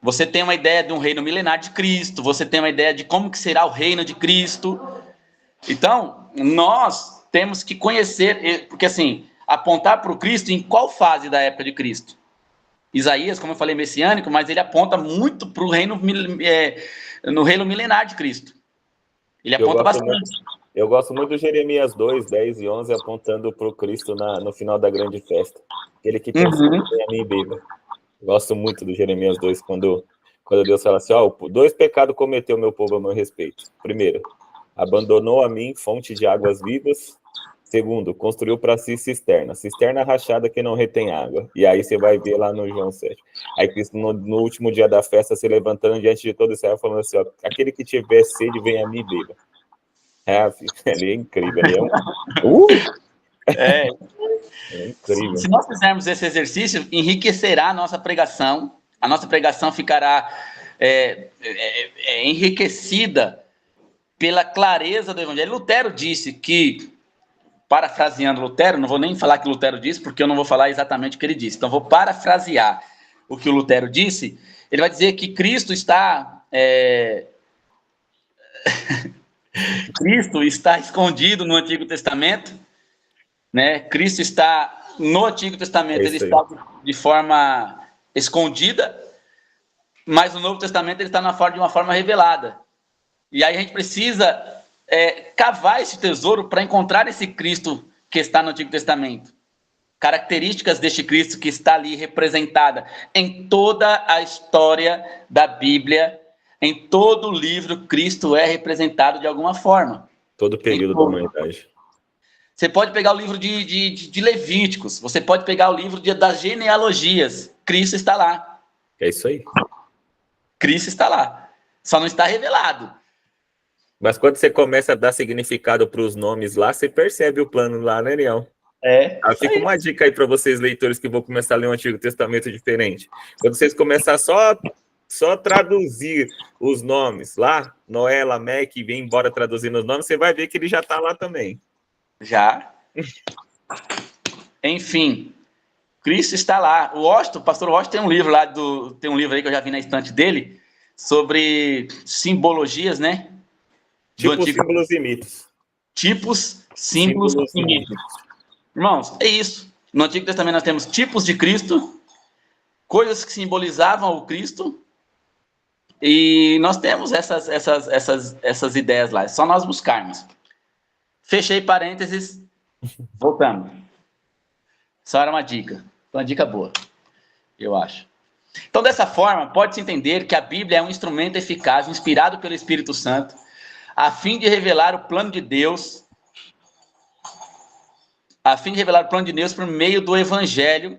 Você tem uma ideia de um reino milenar de Cristo, você tem uma ideia de como que será o reino de Cristo. Então, nós temos que conhecer, porque assim, apontar para o Cristo em qual fase da época de Cristo? Isaías, como eu falei, messiânico, mas ele aponta muito para o reino, no reino milenar de Cristo. Ele aponta bastante. Eu gosto muito do Jeremias 2, 10 e 11, apontando para o Cristo no final da grande festa. Aquele que pensa que vem a mim e beba. Gosto muito do Jeremias 2, quando Deus fala assim, 2 pecados cometeu meu povo a meu respeito. Primeiro, abandonou a mim fonte de águas vivas. Segundo, construiu para si cisterna rachada que não retém água. E aí você vai ver lá no João 7. Aí Cristo, no último dia da festa, se levantando diante de todo Israel, falando assim, aquele que tiver sede, venha a mim e beba. Ele é incrível. É incrível. Se nós fizermos esse exercício, enriquecerá a nossa pregação. A nossa pregação ficará enriquecida pela clareza do Evangelho. Lutero disse que, parafraseando Lutero, não vou nem falar que Lutero disse, porque eu não vou falar exatamente o que ele disse. Então, vou parafrasear o que o Lutero disse. Ele vai dizer que Cristo está... Cristo está escondido no Antigo Testamento, né? Cristo está no Antigo Testamento, ele está de forma escondida, mas no Novo Testamento ele está de uma forma revelada. E aí a gente precisa cavar esse tesouro para encontrar esse Cristo que está no Antigo Testamento. Características deste Cristo que está ali representada em toda a história da Bíblia. Em todo livro, Cristo é representado de alguma forma. Todo período da humanidade. Você pode pegar o livro de Levíticos, você pode pegar o livro das genealogias. Cristo está lá. É isso aí. Cristo está lá. Só não está revelado. Mas quando você começa a dar significado para os nomes lá, você percebe o plano lá, né, Leão? Fica uma dica aí para vocês, leitores, que vão começar a ler um Antigo Testamento diferente. Quando vocês começarem só traduzir os nomes lá, Noé, Lameque, vem embora traduzindo os nomes, você vai ver que ele já está lá também. Já. Enfim, Cristo está lá. O pastor Washington tem um livro lá, tem um livro aí que eu já vi na estante dele, sobre simbologias, né? Tipos, símbolos e mitos. Tipos, símbolos e mitos. Irmãos, é isso. No Antigo Testamento nós temos tipos de Cristo, coisas que simbolizavam o Cristo, e nós temos essas ideias lá. É só nós buscarmos. Fechei parênteses, voltando. Só era uma dica. Uma dica boa, eu acho. Então, dessa forma, pode-se entender que a Bíblia é um instrumento eficaz, inspirado pelo Espírito Santo, a fim de revelar o plano de Deus, por meio do Evangelho,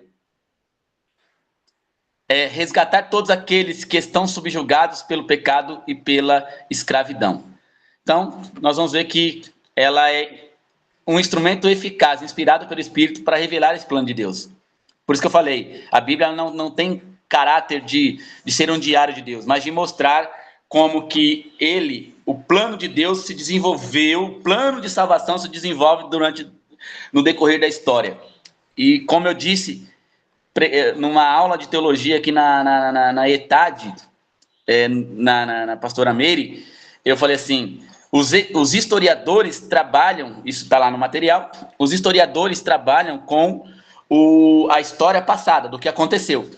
resgatar todos aqueles que estão subjugados pelo pecado e pela escravidão. Então, nós vamos ver que ela é um instrumento eficaz, inspirado pelo Espírito, para revelar esse plano de Deus. Por isso que eu falei, a Bíblia não tem caráter de ser um diário de Deus, mas de mostrar como que o plano de Deus se desenvolveu, o plano de salvação se desenvolve no decorrer da história. E como eu disse, numa aula de teologia aqui na ETAD, na Pastora Meire, eu falei assim, os historiadores trabalham, isso está lá no material, os historiadores trabalham com a história passada, do que aconteceu.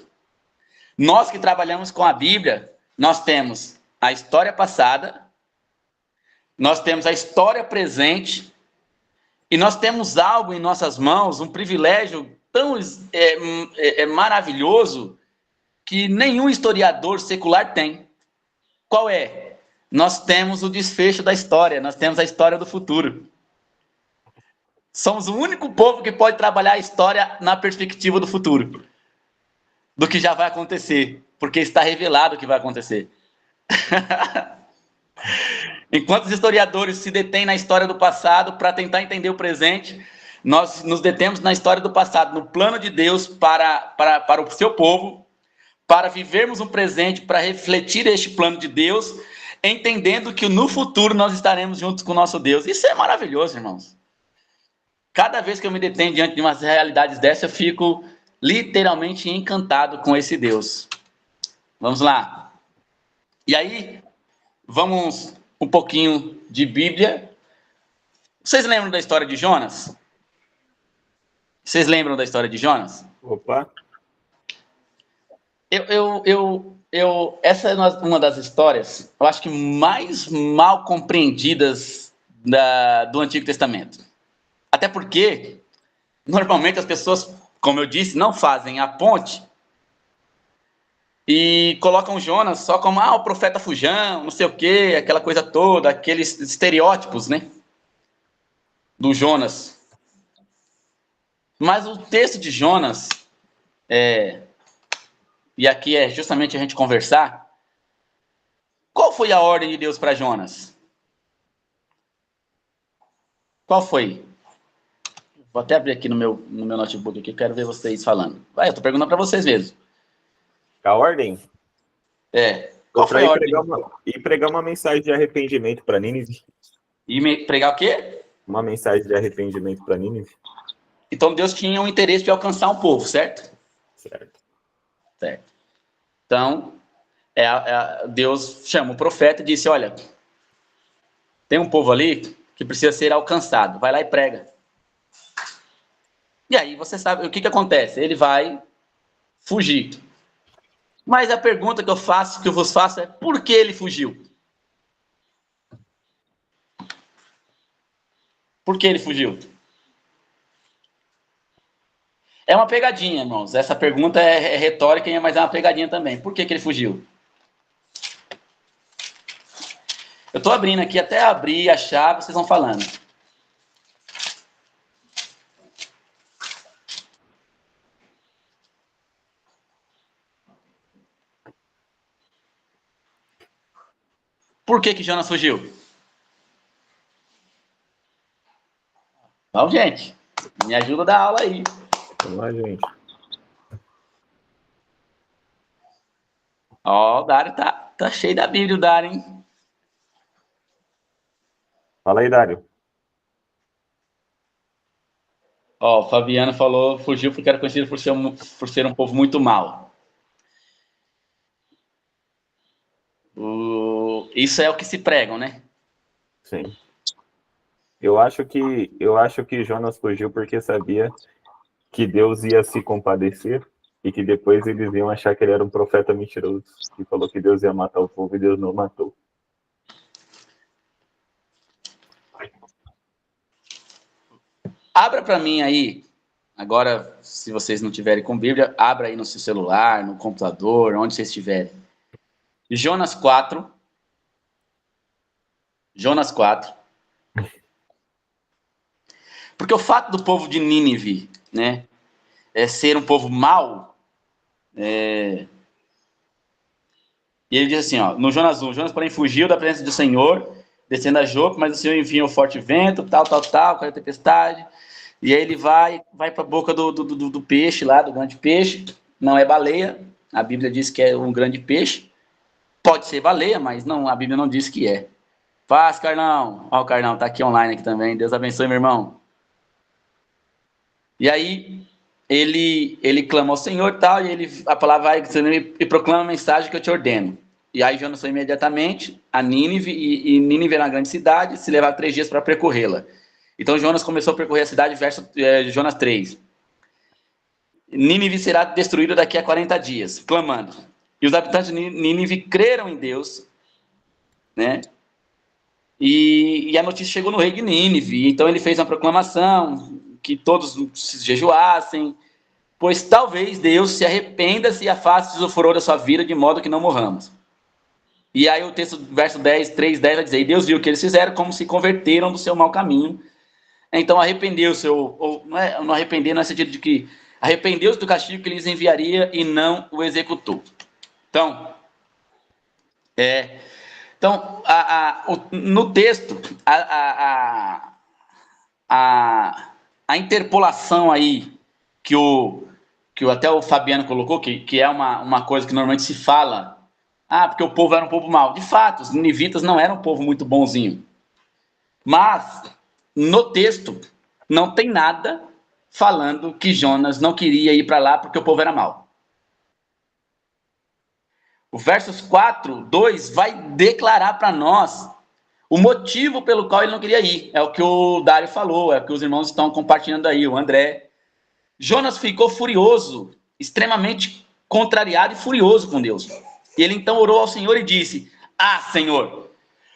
Nós que trabalhamos com a Bíblia, nós temos a história passada, nós temos a história presente, e nós temos algo em nossas mãos, um privilégio tão maravilhoso, que nenhum historiador secular tem. Qual é? Nós temos o desfecho da história, nós temos a história do futuro. Somos o único povo que pode trabalhar a história na perspectiva do futuro, do que já vai acontecer, porque está revelado o que vai acontecer. Enquanto os historiadores se detêm na história do passado para tentar entender o presente, nós nos detemos na história do passado, no plano de Deus para o seu povo, para vivermos um presente, para refletir este plano de Deus, entendendo que no futuro nós estaremos juntos com o nosso Deus. Isso é maravilhoso, irmãos. Cada vez que eu me detenho diante de umas realidades dessas, eu fico literalmente encantado com esse Deus. Vamos lá. E aí, vamos um pouquinho de Bíblia. Vocês lembram da história de Jonas? Vocês lembram da história de Jonas? Opa! Essa é uma das histórias, eu acho que mais mal compreendidas do Antigo Testamento. Até porque, normalmente as pessoas, como eu disse, não fazem a ponte e colocam Jonas só como, o profeta fujão, não sei o quê, aquela coisa toda, aqueles estereótipos, né, do Jonas. Mas o texto de Jonas, e aqui é justamente a gente conversar, qual foi a ordem de Deus para Jonas? Qual foi? Vou até abrir aqui no meu notebook, aqui, quero ver vocês falando. Eu estou perguntando para vocês mesmo. A ordem? Qual foi a ordem? Pregar uma mensagem de arrependimento para Nínive. E pregar o quê? Uma mensagem de arrependimento para Nínive. Então Deus tinha um interesse de alcançar um povo, certo? Certo. Então, Deus chama o profeta e disse, olha, tem um povo ali que precisa ser alcançado, vai lá e prega. E aí você sabe o que acontece, ele vai fugir. Mas a pergunta que eu vos faço é, por que ele fugiu? Por que ele fugiu? É uma pegadinha, irmãos. Essa pergunta é retórica, mas é uma pegadinha também. Por que ele fugiu? Eu estou abrindo aqui, até abrir, achar, vocês vão falando. Por que Jonas fugiu? Vamos, gente. Me ajuda a dar aula aí. Vamos lá, gente. O Dário tá cheio da Bíblia, o Dário, hein? Fala aí, Dário. O Fabiano falou, fugiu porque era conhecido por ser um povo muito mau. Isso é o que se pregam, né? Sim. Eu acho que Jonas fugiu porque sabia que Deus ia se compadecer e que depois eles iam achar que ele era um profeta mentiroso, que falou que Deus ia matar o povo e Deus não matou. Abra para mim aí, agora, se vocês não tiverem com Bíblia, abra aí no seu celular, no computador, onde vocês estiverem. Jonas 4. Jonas 4. Porque o fato do povo de Nínive, né, ser um povo mau, e ele diz assim, ó, no Jonas 1, Jonas, porém, fugiu da presença do Senhor, descendo a Jope, mas o Senhor envia um forte vento, tal, com a tempestade, e aí ele vai para a boca do peixe lá, do grande peixe, não é baleia, a Bíblia diz que é um grande peixe, pode ser baleia, mas não, a Bíblia não diz que é. Paz, Carlão, ó, o Carlão tá aqui online aqui também, Deus abençoe, meu irmão. E aí, ele clama ao Senhor e tal, e a palavra vai e proclama a mensagem que eu te ordeno. E aí Jonas foi imediatamente a Nínive, e Nínive era uma grande cidade, se levava 3 dias para percorrê-la. Então Jonas começou a percorrer a cidade, Jonas 3. Nínive será destruída daqui a 40 dias, clamando. E os habitantes de Nínive creram em Deus, né? E a notícia chegou no rei de Nínive, então ele fez uma proclamação, que todos se jejuassem, pois talvez Deus se arrependa se afaste do furor da sua vida, de modo que não morramos. E aí o texto, verso 10, 3:10 vai dizer, e Deus viu o que eles fizeram, como se converteram do seu mau caminho, então arrependeu-se, ou não arrepender no sentido de que arrependeu-se do castigo que lhes enviaria e não o executou. Então, no texto, a interpolação aí que até o Fabiano colocou, que é uma coisa que normalmente se fala, porque o povo era um povo mau. De fato, os ninivitas não eram um povo muito bonzinho. Mas, no texto, não tem nada falando que Jonas não queria ir para lá porque o povo era mau. O versos 4, 2 vai declarar para nós o motivo pelo qual ele não queria ir. É o que o Dário falou, é o que os irmãos estão compartilhando aí, o André. Jonas ficou furioso, extremamente contrariado e furioso com Deus. E ele então orou ao Senhor e disse, Senhor,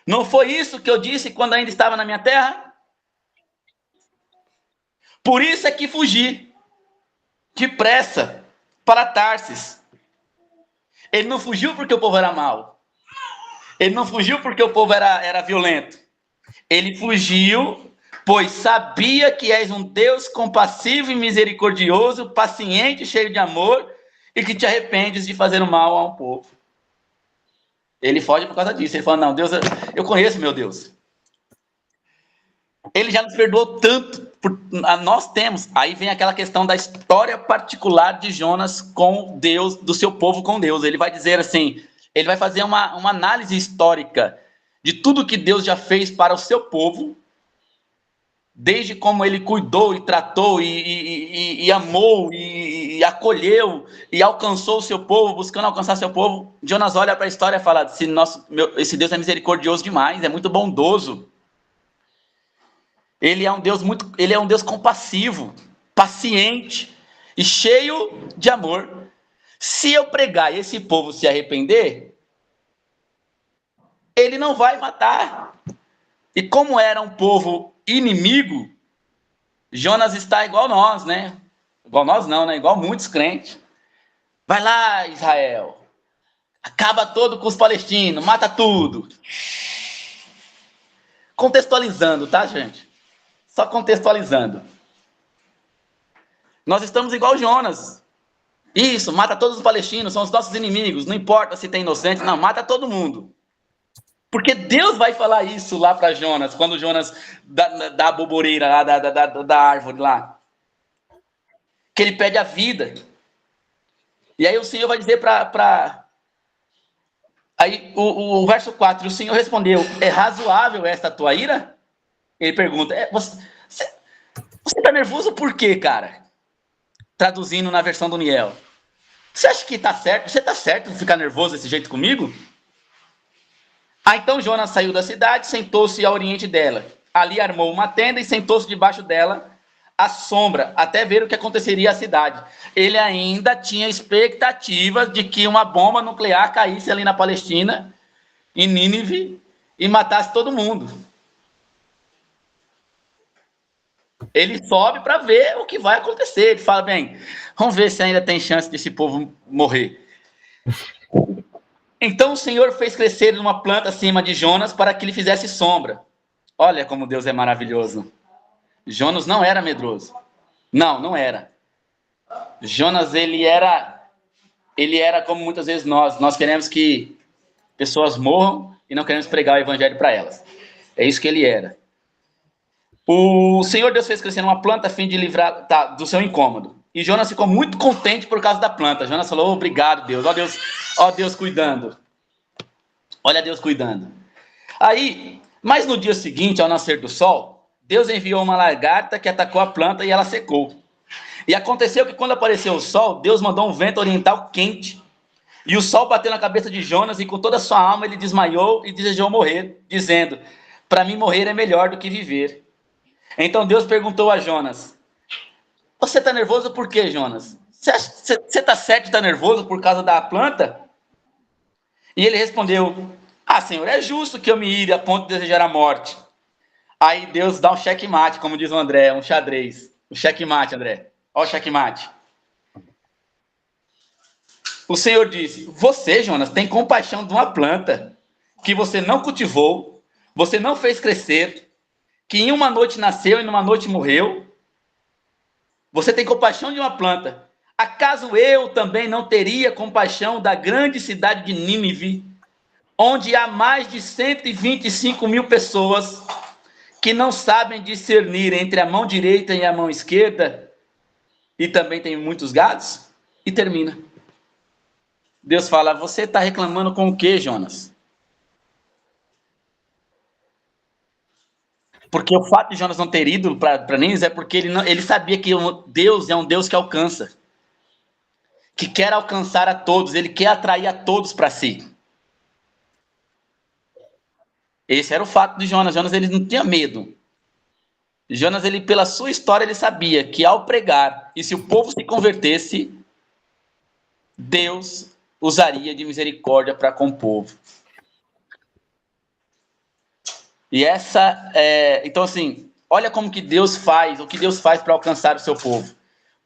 não foi isso que eu disse quando ainda estava na minha terra? Por isso é que fugi, depressa, para Tarsis. Ele não fugiu porque o povo era mau. Ele não fugiu porque o povo era violento. Ele fugiu, pois sabia que és um Deus compassivo e misericordioso, paciente, cheio de amor, e que te arrependes de fazer o mal a um povo. Ele foge por causa disso. Ele fala, não, Deus, eu conheço meu Deus. Ele já nos perdoou tanto. Nós temos. Aí vem aquela questão da história particular de Jonas com Deus, do seu povo com Deus. Ele vai dizer assim, ele vai fazer uma análise histórica de tudo que Deus já fez para o seu povo, desde como ele cuidou e tratou e amou e acolheu e alcançou o seu povo, buscando alcançar seu povo. Jonas olha para a história e fala, esse Deus é misericordioso demais, é muito bondoso. Ele é um Deus compassivo, paciente e cheio de amor. Se eu pregar e esse povo se arrepender, ele não vai matar. E como era um povo inimigo, Jonas está igual nós, né? Igual nós não, né? Igual muitos crentes. Vai lá, Israel. Acaba todo com os palestinos, mata tudo. Contextualizando, tá, gente? Só contextualizando. Nós estamos igual Jonas. Isso, mata todos os palestinos, são os nossos inimigos. Não importa se tem inocente, não, mata todo mundo. Porque Deus vai falar isso lá para Jonas, quando Jonas dá a boboreira lá, da árvore lá. Que ele pede a vida. E aí o Senhor vai dizer Aí o verso 4, o Senhor respondeu, é razoável esta tua ira? Ele pergunta, você está nervoso por quê, cara? Traduzindo na versão do Niel. Você acha que está certo? Você está certo de ficar nervoso desse jeito comigo? Então Jonas saiu da cidade, sentou-se ao oriente dela. Ali armou uma tenda e sentou-se debaixo dela, à sombra, até ver o que aconteceria à cidade. Ele ainda tinha expectativas de que uma bomba nuclear caísse ali na Palestina, em Nínive, e matasse todo mundo. Ele sobe para ver o que vai acontecer. Ele fala, bem, vamos ver se ainda tem chance desse povo morrer. Então o Senhor fez crescer uma planta acima de Jonas para que lhe fizesse sombra. Olha como Deus é maravilhoso. Jonas não era medroso. Não era. Jonas, ele era como muitas vezes nós queremos que pessoas morram e não queremos pregar o evangelho para elas. É isso que ele era. O Senhor Deus fez crescer uma planta a fim de livrar do seu incômodo. E Jonas ficou muito contente por causa da planta. Jonas falou, obrigado, Deus. Ó Deus cuidando. Olha Deus cuidando. Aí, mas no dia seguinte, ao nascer do sol, Deus enviou uma lagarta que atacou a planta e ela secou. E aconteceu que quando apareceu o sol, Deus mandou um vento oriental quente. E o sol bateu na cabeça de Jonas e com toda a sua alma ele desmaiou e desejou morrer, dizendo, para mim morrer é melhor do que viver. Então Deus perguntou a Jonas, você está nervoso por quê, Jonas? Você está certo de estar nervoso por causa da planta? E ele respondeu, Senhor, é justo que eu me ire a ponto de desejar a morte. Aí Deus dá um checkmate, como diz o André, um xadrez. O checkmate, André. Olha o checkmate. O Senhor disse, você, Jonas, tem compaixão de uma planta que você não cultivou, você não fez crescer, que em uma noite nasceu e numa noite morreu. Você tem compaixão de uma planta. Acaso eu também não teria compaixão da grande cidade de Nínive, onde há mais de 125 mil pessoas que não sabem discernir entre a mão direita e a mão esquerda, e também tem muitos gados? E termina. Deus fala, você está reclamando com o quê, Jonas? Porque o fato de Jonas não ter ido para Nínive é porque ele sabia que Deus é um Deus que alcança, que quer alcançar a todos, ele quer atrair a todos para si. Esse era o fato de Jonas. Jonas, ele não tinha medo. Jonas, ele, pela sua história, ele sabia que ao pregar, e se o povo se convertesse, Deus usaria de misericórdia para com o povo. E então assim, olha como que Deus faz, o que Deus faz para alcançar o seu povo,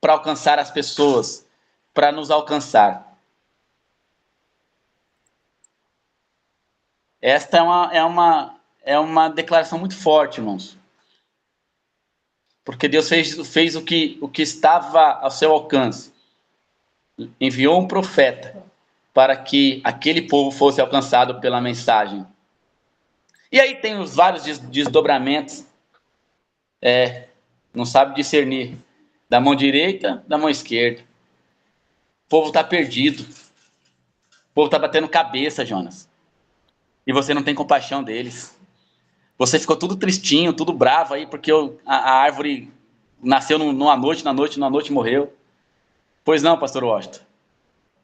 para alcançar as pessoas, para nos alcançar. Esta é uma declaração muito forte, irmãos. Porque Deus fez o que estava ao seu alcance. Enviou um profeta para que aquele povo fosse alcançado pela mensagem. E aí tem os vários desdobramentos. Não sabe discernir da mão direita, da mão esquerda. O povo está perdido. O povo está batendo cabeça, Jonas. E você não tem compaixão deles. Você ficou tudo tristinho, tudo bravo aí, porque a árvore nasceu numa noite morreu. Pois não, pastor Washington?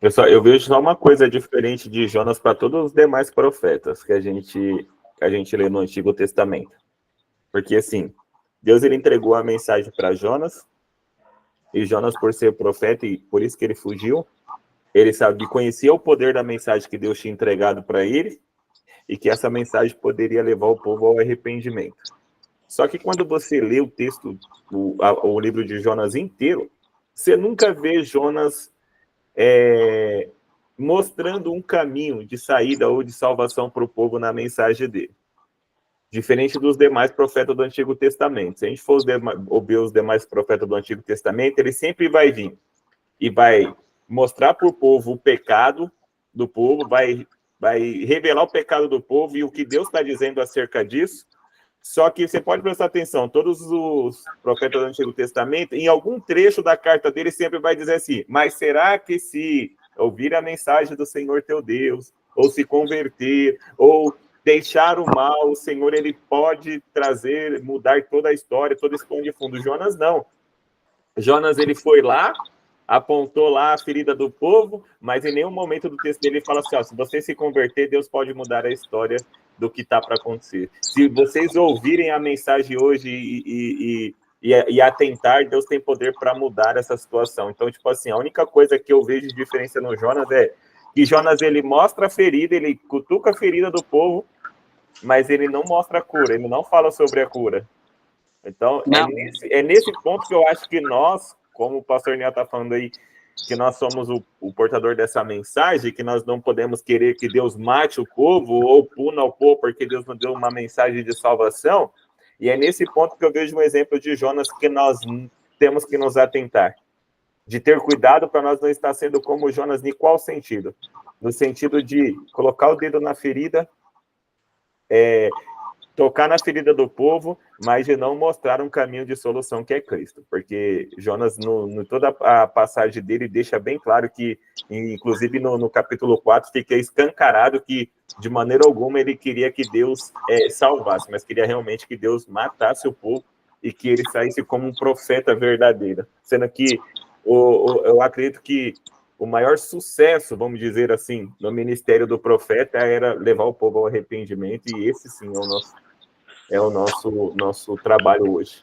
Eu vejo só uma coisa diferente de Jonas para todos os demais profetas que a gente lê no Antigo Testamento. Porque, assim, Deus ele entregou a mensagem para Jonas, e Jonas, por ser profeta, e por isso que ele fugiu, ele conhecia o poder da mensagem que Deus tinha entregado para ele, e que essa mensagem poderia levar o povo ao arrependimento. Só que quando você lê o texto, o livro de Jonas inteiro, você nunca vê Jonas mostrando um caminho de saída ou de salvação para o povo na mensagem dele. Diferente dos demais profetas do Antigo Testamento. Se a gente for ouvir os demais profetas do Antigo Testamento, ele sempre vai vir e vai mostrar para o povo o pecado do povo, vai revelar o pecado do povo e o que Deus está dizendo acerca disso. Só que você pode prestar atenção, todos os profetas do Antigo Testamento, em algum trecho da carta dele, sempre vai dizer assim, mas será que se ouvir a mensagem do Senhor teu Deus, ou se converter, ou deixar o mal, o Senhor ele pode mudar toda a história, todo esse pano de fundo. Jonas não. Jonas ele foi lá, apontou lá a ferida do povo, mas em nenhum momento do texto dele ele fala assim, se você se converter, Deus pode mudar a história do que está para acontecer. Se vocês ouvirem a mensagem hoje e atentar, Deus tem poder para mudar essa situação. Então, tipo assim, a única coisa que eu vejo de diferença no Jonas é que Jonas, ele mostra a ferida, ele cutuca a ferida do povo, mas ele não mostra a cura, ele não fala sobre a cura. Então, é nesse ponto que eu acho que nós, como o pastor Niel está falando aí, que nós somos o portador dessa mensagem, que nós não podemos querer que Deus mate o povo ou puna o povo porque Deus nos deu uma mensagem de salvação. E é nesse ponto que eu vejo um exemplo de Jonas que nós temos que nos atentar. De ter cuidado para nós não estar sendo como Jonas, em qual sentido? No sentido de colocar o dedo na ferida, tocar na ferida do povo, mas de não mostrar um caminho de solução que é Cristo. Porque Jonas, toda a passagem dele, deixa bem claro que, inclusive no capítulo 4, fica escancarado que, de maneira alguma, ele queria que Deus salvasse, mas queria realmente que Deus matasse o povo e que ele saísse como um profeta verdadeiro. Sendo que eu acredito que o maior sucesso, vamos dizer assim, no ministério do profeta era levar o povo ao arrependimento, e esse sim é o nosso trabalho hoje.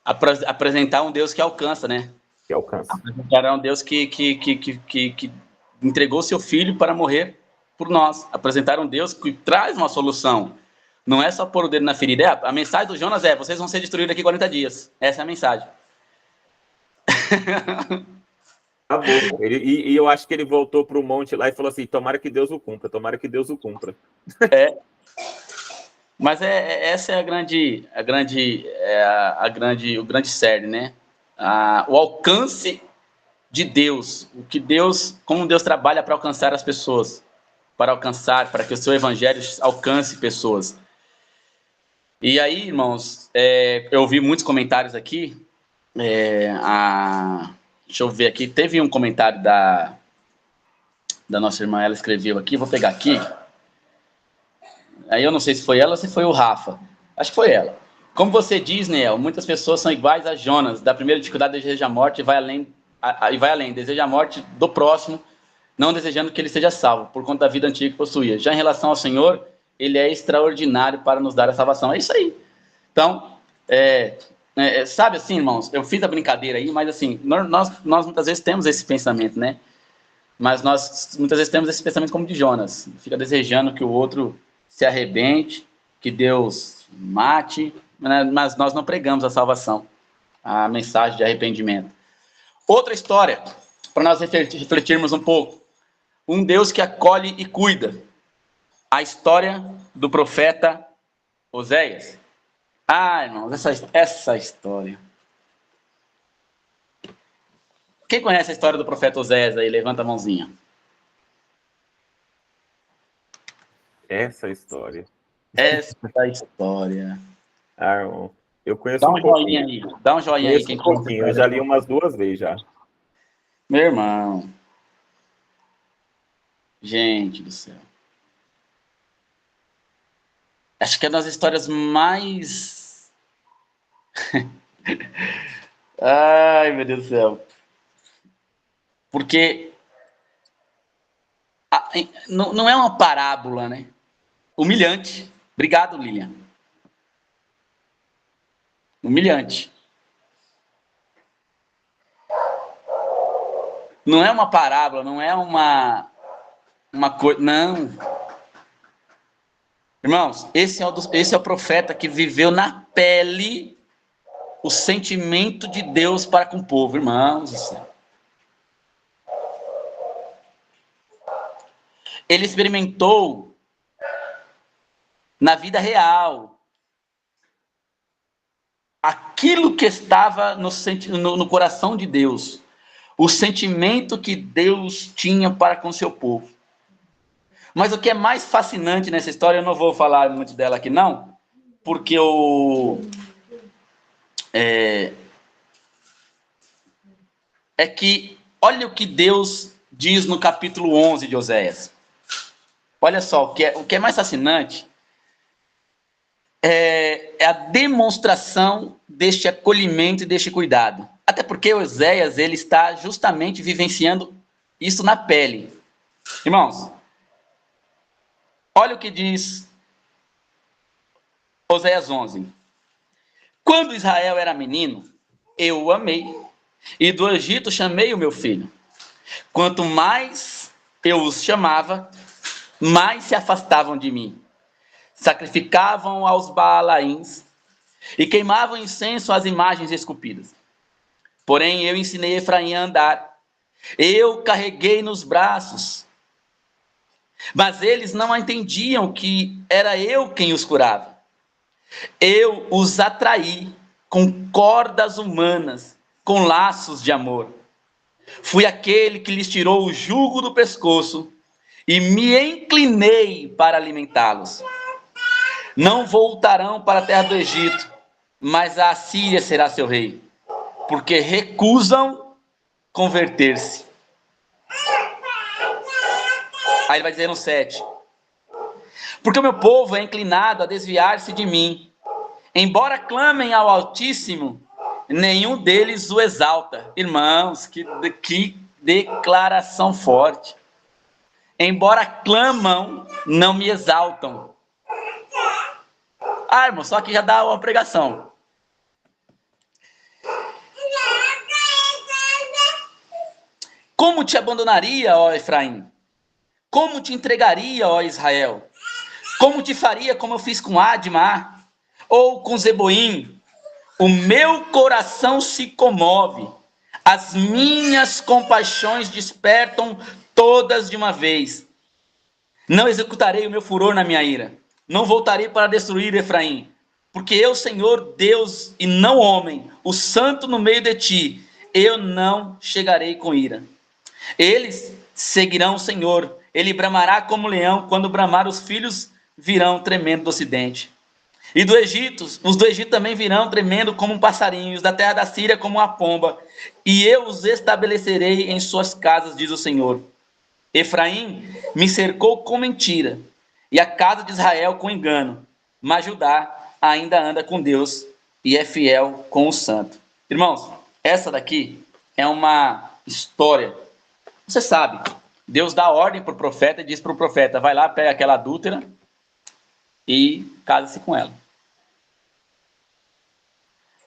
Apresentar um Deus que alcança, né? Que alcança. Apresentar um Deus que entregou seu filho para morrer por nós. Apresentar um Deus que traz uma solução. Não é só pôr o dedo na ferida. A mensagem do Jonas é: vocês vão ser destruídos daqui 40 dias. Essa é a mensagem. Acabou. E eu acho que ele voltou para o monte lá e falou assim: tomara que Deus o cumpra, tomara que Deus o cumpra. Mas essa é o grande cerne, né? O alcance de Deus, como Deus trabalha para alcançar as pessoas, para que o seu evangelho alcance pessoas. E aí, irmãos, eu ouvi muitos comentários aqui. Deixa eu ver aqui. Teve um comentário da nossa irmã, ela escreveu aqui, vou pegar aqui. Aí eu não sei se foi ela ou se foi o Rafa. Acho que foi ela. Como você diz, Neel, muitas pessoas são iguais a Jonas. Da primeira dificuldade deseja a morte e vai além. Deseja a morte do próximo, não desejando que ele seja salvo, por conta da vida antiga que possuía. Já em relação ao Senhor, ele é extraordinário para nos dar a salvação. É isso aí. Então, sabe assim, irmãos, eu fiz a brincadeira aí, mas assim, nós muitas vezes temos esse pensamento, né? Mas nós muitas vezes temos esse pensamento como de Jonas. Fica desejando que o outro se arrebente, que Deus mate, né? Mas nós não pregamos a salvação, a mensagem de arrependimento. Outra história, para nós refletirmos um pouco. Um Deus que acolhe e cuida. A história do profeta Oséias. Irmãos, essa história. Quem conhece a história do profeta Oséias aí? Levanta a mãozinha. Essa história. Irmão, eu conheço um joinha aí. Dá um joinha aí. Quem pouquinho. Eu já li umas 2 vezes já. Meu irmão. Gente do céu. Acho que é uma das histórias mais... Ai, meu Deus do céu. Porque não é uma parábola, né? Humilhante. Obrigado, Lilian. Humilhante. Não é uma parábola, não é uma coisa... Não. Irmãos, esse é o profeta que viveu na pele o sentimento de Deus para com o povo, irmãos do céu. Ele experimentou na vida real aquilo que estava no coração de Deus, o sentimento que Deus tinha para com seu povo. Mas o que é mais fascinante nessa história, eu não vou falar muito dela aqui não, porque é que, olha o que Deus diz no capítulo 11 de Oséias. Olha só, o que é mais fascinante é a demonstração deste acolhimento e deste cuidado. Até porque Oséias, ele está justamente vivenciando isso na pele. Irmãos, olha o que diz Oséias 11. Quando Israel era menino, eu o amei, e do Egito chamei o meu filho. Quanto mais eu os chamava, mais se afastavam de mim. Sacrificavam aos Baalaíns e queimavam incenso às imagens esculpidas. Porém, eu ensinei Efraim a andar. Eu carreguei nos braços. Mas eles não entendiam que era eu quem os curava. Eu os atraí com cordas humanas, com laços de amor. Fui aquele que lhes tirou o jugo do pescoço e me inclinei para alimentá-los. Não voltarão para a terra do Egito, mas a Assíria será seu rei, porque recusam converter-se. Aí ele vai dizer no 7. Porque o meu povo é inclinado a desviar-se de mim. Embora clamem ao Altíssimo, nenhum deles o exalta. Irmãos, que declaração forte. Embora clamam, não me exaltam. Ah, irmão, só que já dá uma pregação. Como te abandonaria, ó Efraim? Como te entregaria, ó Israel? Como te faria como eu fiz com Admá? Ou com Zeboim? O meu coração se comove. As minhas compaixões despertam todas de uma vez. Não executarei o meu furor na minha ira. Não voltarei para destruir Efraim. Porque eu, Senhor, Deus e não homem, o santo no meio de ti, eu não chegarei com ira. Eles seguirão o Senhor. Ele bramará como leão. Quando bramar, os filhos virão tremendo do ocidente. E do Egito, os do Egito também virão tremendo como um passarinho, os da terra da Síria como uma pomba. E eu os estabelecerei em suas casas, diz o Senhor. Efraim me cercou com mentira, e a casa de Israel com engano. Mas Judá ainda anda com Deus e é fiel com o santo. Irmãos, essa daqui é uma história. Você sabe, Deus dá ordem para o profeta e diz para o profeta, vai lá, pega aquela adúltera e casa-se com ela.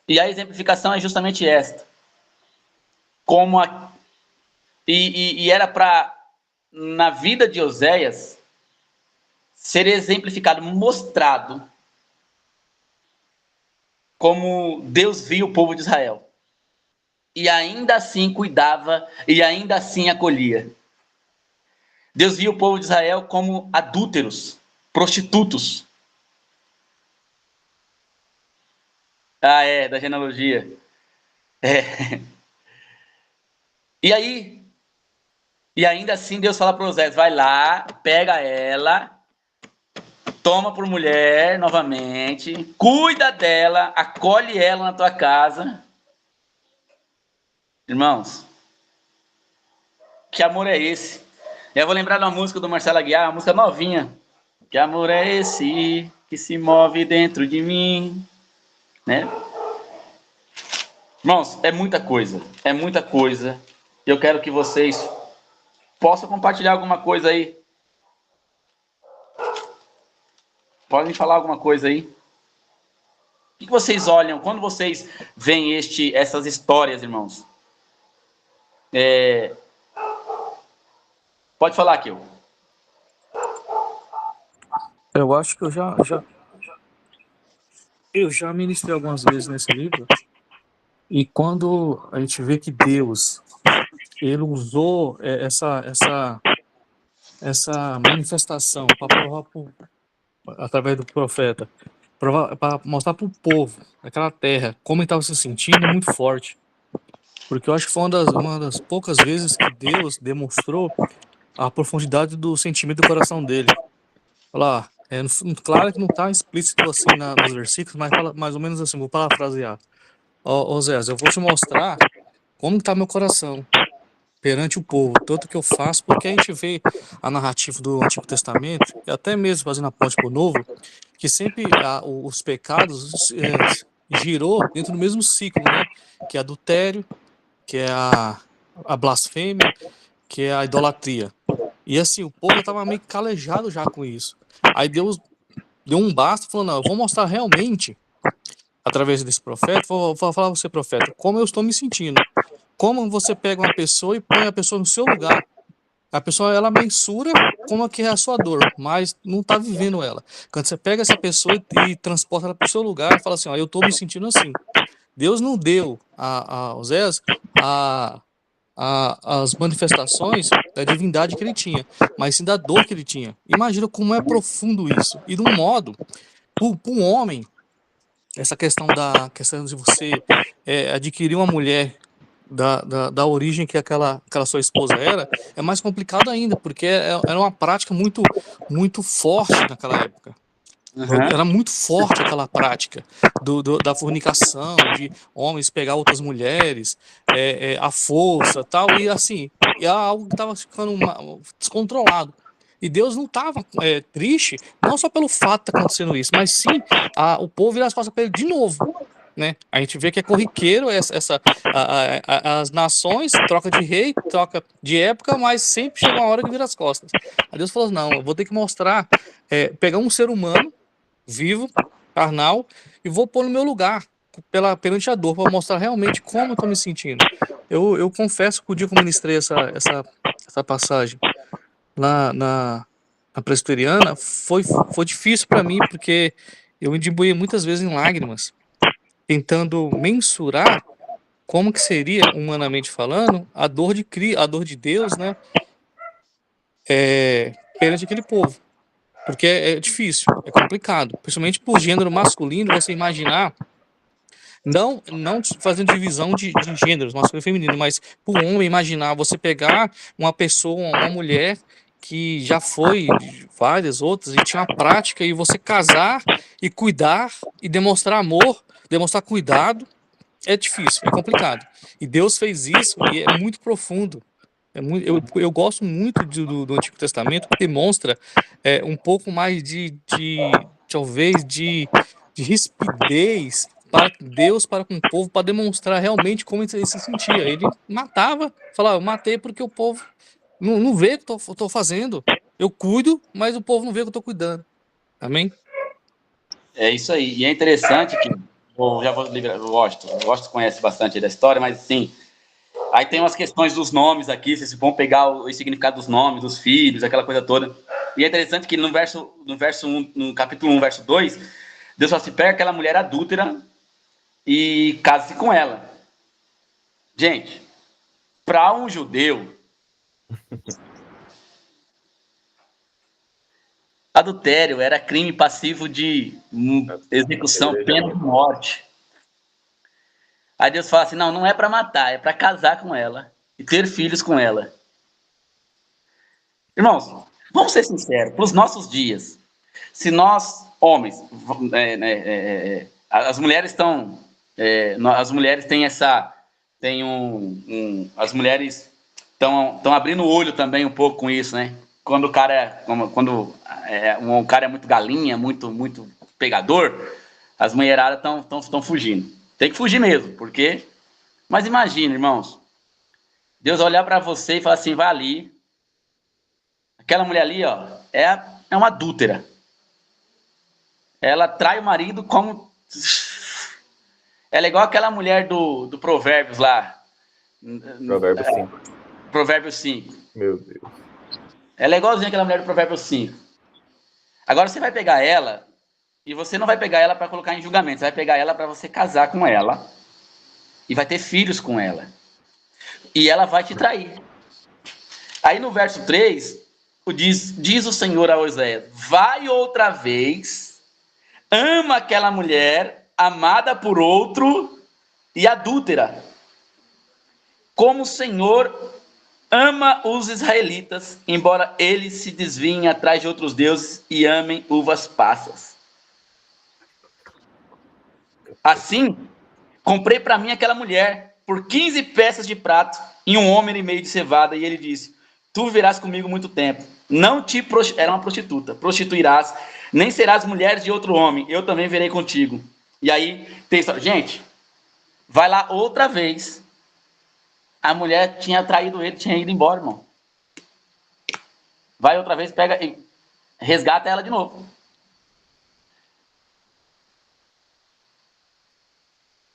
E a exemplificação é justamente esta. E era para, na vida de Oséias, ser exemplificado, mostrado como Deus via o povo de Israel. E ainda assim cuidava, e ainda assim acolhia. Deus via o povo de Israel como adúlteros, prostitutos. Ah, é, da genealogia. É. E ainda assim Deus fala para Oséias, vai lá, pega ela, toma por mulher novamente, cuida dela, acolhe ela na tua casa. Irmãos, que amor é esse? Eu vou lembrar de uma música do Marcelo Aguiar, uma música novinha. Que amor é esse que se move dentro de mim? Né? Irmãos, é muita coisa. É muita coisa. Eu quero que vocês possam compartilhar alguma coisa aí. Podem falar alguma coisa aí. O que vocês olham quando vocês veem essas histórias, irmãos? Pode falar, aqui. Eu acho que eu já ministrei algumas vezes nesse livro. E quando a gente vê que Deus, ele usou essa manifestação para provar através do profeta, para mostrar para o povo, aquela terra, como ele estava se sentindo, muito forte. Porque eu acho que foi uma das poucas vezes que Deus demonstrou a profundidade do sentimento do coração dele. Olha lá, claro que não está explícito assim nos versículos, mas fala mais ou menos assim, vou parafrasear. Oséias, eu vou te mostrar como está meu coração perante o povo, tanto que eu faço, porque a gente vê a narrativa do Antigo Testamento, e até mesmo fazendo a ponte para o Novo, que sempre os pecados girou dentro do mesmo ciclo, né? Que é adultério, que é a blasfêmia, que é a idolatria. E assim, o povo estava meio calejado já com isso. Aí Deus deu um basta, falou, não, eu vou mostrar realmente, através desse profeta, vou falar para você, profeta, como eu estou me sentindo. Como você pega uma pessoa e põe a pessoa no seu lugar. A pessoa, ela mensura como é que é a sua dor, mas não está vivendo ela. Quando você pega essa pessoa e transporta ela para o seu lugar e fala assim, ó, eu estou me sentindo assim. Deus não deu a Oséias as manifestações da divindade que ele tinha, mas sim da dor que ele tinha. Imagina como é profundo isso. E de um modo, para um homem, essa questão de você adquirir uma mulher da origem que aquela sua esposa era, é mais complicado ainda, porque era uma prática muito forte naquela época. Era Uhum. muito forte aquela prática da fornicação, de homens pegar outras mulheres, a força tal, e assim, é algo que estava ficando descontrolado. E Deus não estava triste, não só pelo fato de estar acontecendo isso, mas sim o povo virar as costas para ele de novo. Né? A gente vê que é corriqueiro as nações, troca de rei, troca de época, mas sempre chega uma hora que vira as costas. Aí Deus falou, não, eu vou ter que mostrar, pegar um ser humano, vivo, carnal, e vou pôr no meu lugar, perante a dor, para mostrar realmente como eu estou me sentindo. Eu confesso que o dia que eu ministrei essa passagem lá na presbiteriana, foi difícil para mim, porque eu me embuí muitas vezes em lágrimas, tentando mensurar como que seria, humanamente falando, a dor de Deus, né, perante aquele povo. Porque é difícil, é complicado, principalmente por gênero masculino, você imaginar, não fazendo divisão de gêneros, masculino e feminino, mas por homem imaginar você pegar uma pessoa, uma mulher que já foi de várias outras e tinha uma prática, e você casar e cuidar e demonstrar amor, demonstrar cuidado, é difícil, é complicado. E Deus fez isso e é muito profundo. Eu gosto muito do Antigo Testamento, que demonstra um pouco mais talvez, de rispidez para Deus, para com o povo, para demonstrar realmente como ele se sentia. Ele matava, falava, eu matei porque o povo não vê o que eu estou fazendo. Eu cuido, mas o povo não vê o que eu estou cuidando. Amém? É isso aí. E é interessante que eu gosto, conhece bastante da história, mas sim, aí tem umas questões dos nomes aqui, vocês vão pegar o significado dos nomes, dos filhos, aquela coisa toda. E é interessante que no capítulo 1, verso 2, Deus fala assim, pega aquela mulher adúltera e case-se com ela. Gente, para um judeu, adultério era crime passivo de execução, pena de morte. Aí Deus fala assim, não é para matar, é para casar com ela e ter filhos com ela. Irmãos, vamos ser sinceros, para os nossos dias, se nós, homens, as mulheres estão, as mulheres têm as mulheres estão abrindo o olho também um pouco com isso, né? Quando o cara, um cara é muito galinha, muito pegador, as mulheradas estão fugindo. Tem que fugir mesmo, porque... Mas imagina, irmãos, Deus olhar para você e falar assim, vai ali, aquela mulher ali, ó, é uma adúltera. Ela trai o marido como... Ela é igual aquela mulher do Provérbios lá. Provérbio 5. Provérbios 5. Meu Deus. Ela é igualzinha aquela mulher do Provérbios 5. Agora você vai pegar ela, e você não vai pegar ela para colocar em julgamento, você vai pegar ela para você casar com ela, e vai ter filhos com ela. E ela vai te trair. Aí no verso 3, diz o Senhor a Oséias, vai outra vez, ama aquela mulher, amada por outro e adúltera, como o Senhor ama os israelitas, embora eles se desviem atrás de outros deuses e amem uvas passas. Assim, comprei para mim aquela mulher por 15 peças de prato e 1 homem e meio de cevada, e ele disse, tu viverás comigo muito tempo, era uma prostituta, prostituirás, nem serás mulher de outro homem, eu também virei contigo. E aí, tem história. Gente, vai lá outra vez, a mulher tinha traído ele, tinha ido embora, irmão. Vai outra vez, pega e resgata ela de novo.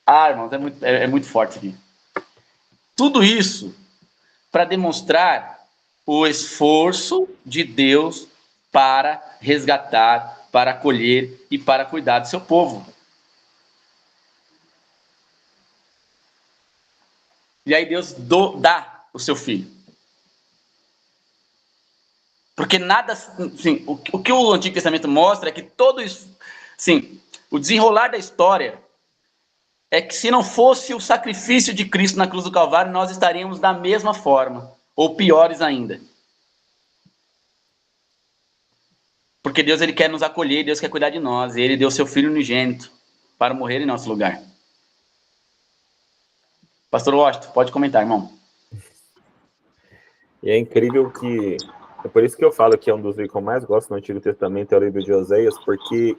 Ah, irmãos, é muito forte aqui. Tudo isso para demonstrar o esforço de Deus para resgatar, para acolher e para cuidar do seu povo. E aí Deus dá o seu filho. Porque nada, assim, o que o Antigo Testamento mostra é que todo isso, sim, o desenrolar da história é que se não fosse o sacrifício de Cristo na cruz do Calvário, nós estaríamos da mesma forma, ou piores ainda. Porque Deus, ele quer nos acolher, Deus quer cuidar de nós, e ele deu seu Filho unigênito para morrer em nosso lugar. Pastor Washington, pode comentar, irmão. E é incrível que... É por isso que eu falo que é um dos livros que eu mais gosto no Antigo Testamento, é o livro de Oséias, porque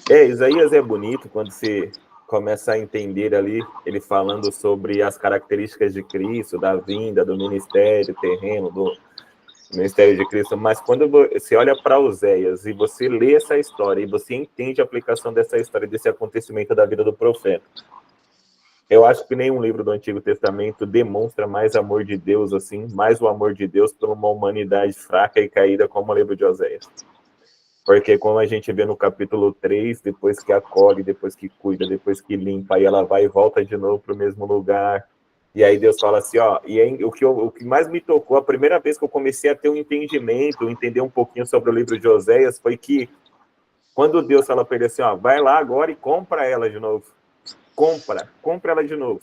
Isaías é bonito quando você começa a entender ali, ele falando sobre as características de Cristo, da vinda, do ministério terreno, do ministério de Cristo, mas quando você olha para Oséias e você lê essa história e você entende a aplicação dessa história, desse acontecimento da vida do profeta, eu acho que nenhum livro do Antigo Testamento demonstra mais amor de Deus, assim, mais o amor de Deus por uma humanidade fraca e caída como o livro de Oséias. Porque como a gente vê no capítulo 3, depois que acolhe, depois que cuida, depois que limpa, aí ela vai e volta de novo para o mesmo lugar. E aí Deus fala assim, ó, e aí, o que mais me tocou, a primeira vez que eu comecei a ter um entendimento, entender um pouquinho sobre o livro de Oséias, foi que quando Deus fala para ele assim, ó, vai lá agora e compra ela de novo. Compra ela de novo.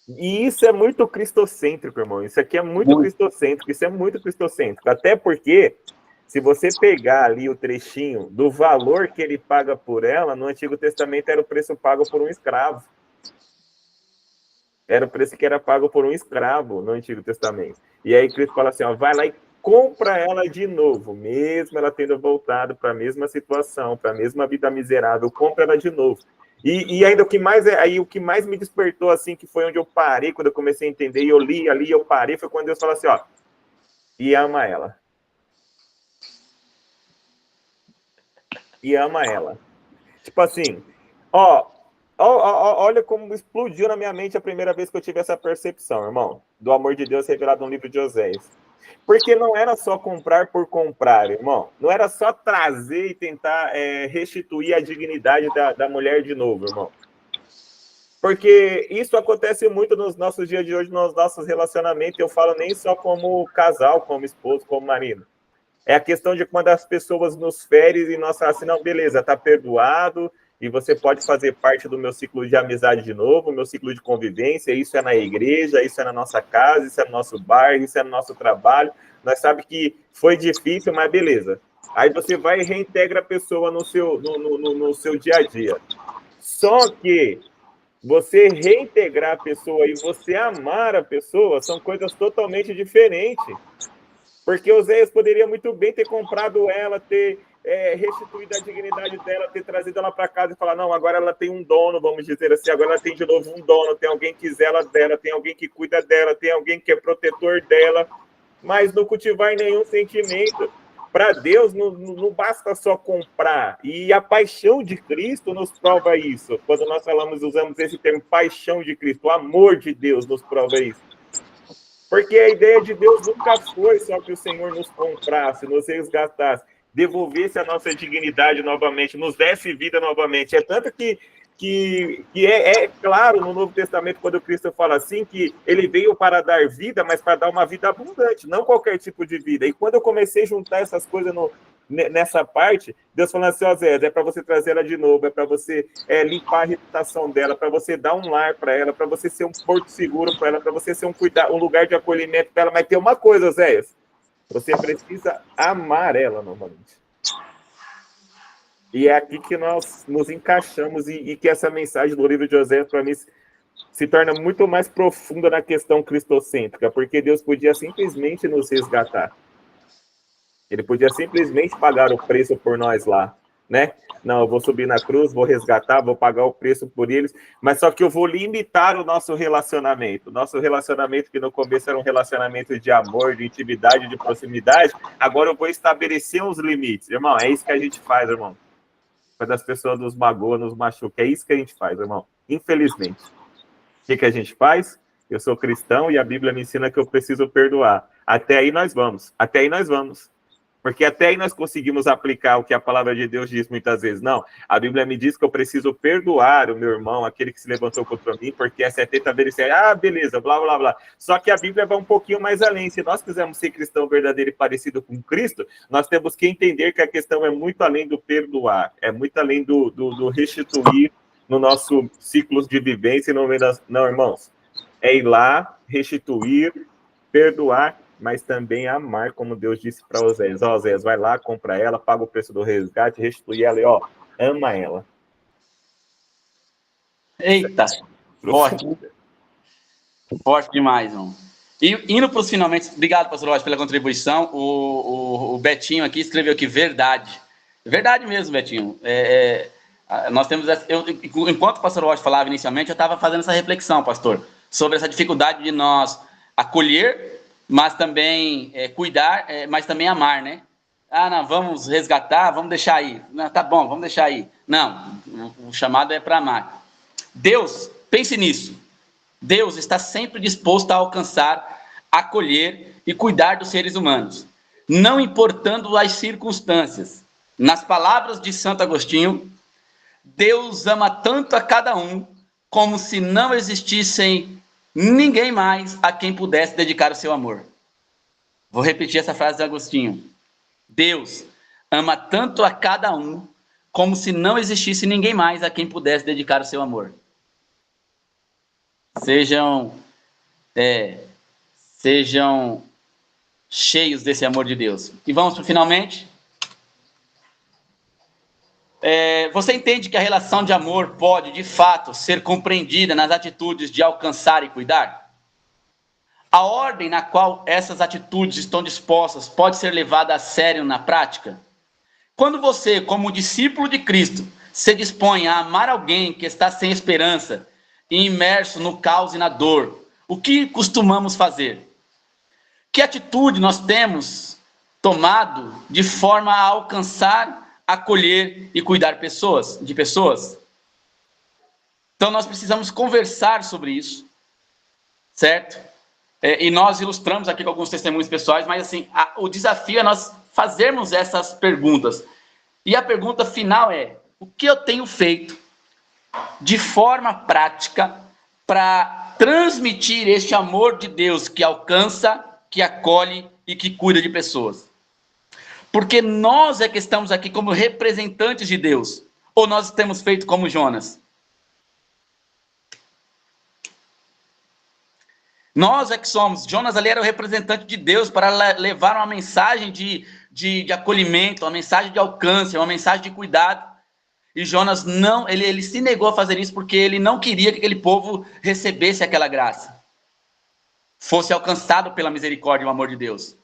E isso é muito cristocêntrico, irmão. Isso aqui é muito cristocêntrico, isso é muito cristocêntrico. Até porque, se você pegar ali o trechinho do valor que ele paga por ela, no Antigo Testamento era o preço pago por um escravo. Era o preço que era pago por um escravo no Antigo Testamento. E aí Cristo fala assim, ó, vai lá e compra ela de novo, mesmo ela tendo voltado para a mesma situação, para a mesma vida miserável, compra ela de novo. E ainda o que mais me despertou, assim, que foi onde eu parei, quando eu comecei a entender, e eu li ali, eu parei, foi quando Deus falou assim, ó, e ama ela. E ama ela. Tipo assim, olha como explodiu na minha mente a primeira vez que eu tive essa percepção, irmão, do amor de Deus revelado no livro de Oséias. Porque não era só comprar por comprar, irmão. Não era só trazer e tentar restituir a dignidade da mulher de novo, irmão. Porque isso acontece muito nos nossos dias de hoje, nos nossos relacionamentos. Eu falo nem só como casal, como esposo, como marido. É a questão de quando as pessoas nos ferem e nós falamos assim, não, beleza, tá perdoado, e você pode fazer parte do meu ciclo de amizade de novo, meu ciclo de convivência, isso é na igreja, isso é na nossa casa, isso é no nosso bairro, isso é no nosso trabalho. Nós sabemos que foi difícil, mas beleza. Aí você vai e reintegra a pessoa no seu dia a dia. Só que você reintegrar a pessoa e você amar a pessoa são coisas totalmente diferentes. Porque Oséias poderia muito bem ter comprado ela, ter restituído a dignidade dela, ter trazido ela para casa e falar, não, agora ela tem um dono, vamos dizer assim, agora ela tem de novo um dono, tem alguém que zela dela, tem alguém que cuida dela, tem alguém que é protetor dela, mas não cultivar nenhum sentimento. Para Deus não basta só comprar. E a paixão de Cristo nos prova isso. Quando nós usamos esse termo, paixão de Cristo, o amor de Deus nos prova isso. Porque a ideia de Deus nunca foi só que o Senhor nos comprasse, nos resgatasse, devolvesse a nossa dignidade novamente, nos desse vida novamente. É tanto que é claro no Novo Testamento, quando Cristo fala assim, que ele veio para dar vida, mas para dar uma vida abundante, não qualquer tipo de vida. E quando eu comecei a juntar essas coisas nessa parte, Deus falando assim, ó Zé, é para você trazer ela de novo, é para você limpar a reputação dela, para você dar um lar para ela, para você ser um porto seguro para ela, para você ser um lugar de acolhimento para ela. Mas tem uma coisa, Zé, você precisa amar ela novamente. E é aqui que nós nos encaixamos e que essa mensagem do livro de Oséias, para mim, se torna muito mais profunda na questão cristocêntrica, porque Deus podia simplesmente nos resgatar. Ele podia simplesmente pagar o preço por nós lá, né? Não, eu vou subir na cruz, vou resgatar, vou pagar o preço por eles, mas só que eu vou limitar o nosso relacionamento. Nosso relacionamento, que no começo era um relacionamento de amor, de intimidade, de proximidade, agora eu vou estabelecer os limites. Irmão, é isso que a gente faz, irmão. quando as pessoas nos magoam, nos machucam. É isso que a gente faz, irmão. Infelizmente. O que a gente faz? Eu sou cristão e a Bíblia me ensina que eu preciso perdoar. Até aí nós vamos. Até aí nós vamos. Porque até aí nós conseguimos aplicar o que a palavra de Deus diz muitas vezes. Não, a Bíblia me diz que eu preciso perdoar o meu irmão, aquele que se levantou contra mim, porque essa é tenta merecer. Ah, beleza, blá, blá, blá. Só que a Bíblia vai um pouquinho mais além. Se nós quisermos ser cristão verdadeiro e parecido com Cristo, nós temos que entender que a questão é muito além do perdoar, é muito além do restituir no nosso ciclo de vivência. Não, irmãos, é ir lá, restituir, perdoar, mas também amar, como Deus disse para Oséias. Ó, Oséias, vai lá, compra ela, paga o preço do resgate, restitui ela e, ó, ama ela. Eita, forte. Forte demais, irmão. E indo para os finalmente, obrigado, pastor Lógico, pela contribuição. O Betinho aqui escreveu aqui, verdade. Verdade mesmo, Betinho. Nós temos, enquanto o pastor Lógico falava inicialmente, eu estava fazendo essa reflexão, pastor, sobre essa dificuldade de nós acolher, mas também cuidar, mas também amar, né? Ah, não, vamos resgatar, vamos deixar aí. Não, tá bom, vamos deixar aí. Não, o chamado é para amar. Deus, pense nisso. Deus está sempre disposto a alcançar, acolher e cuidar dos seres humanos, não importando as circunstâncias. Nas palavras de Santo Agostinho, Deus ama tanto a cada um como se não existissem ninguém mais a quem pudesse dedicar o seu amor. Vou repetir essa frase de Agostinho. Deus ama tanto a cada um como se não existisse ninguém mais a quem pudesse dedicar o seu amor. Sejam cheios desse amor de Deus. E vamos para finalmente. Você entende que a relação de amor pode, de fato, ser compreendida nas atitudes de alcançar e cuidar? A ordem na qual essas atitudes estão dispostas pode ser levada a sério na prática? Quando você, como discípulo de Cristo, se dispõe a amar alguém que está sem esperança e imerso no caos e na dor, o que costumamos fazer? Que atitude nós temos tomado de forma a alcançar, acolher e cuidar de pessoas? Então nós precisamos conversar sobre isso, certo? E nós ilustramos aqui com alguns testemunhos pessoais, mas assim, o desafio é nós fazermos essas perguntas. E a pergunta final é: o que eu tenho feito de forma prática para transmitir este amor de Deus que alcança, que acolhe e que cuida de pessoas? Porque nós é que estamos aqui como representantes de Deus, ou nós temos feito como Jonas? Nós é que somos. Jonas ali era o representante de Deus para levar uma mensagem de acolhimento, uma mensagem de alcance, uma mensagem de cuidado. E Jonas não, ele se negou a fazer isso porque ele não queria que aquele povo recebesse aquela graça, fosse alcançado pela misericórdia e o amor de Deus.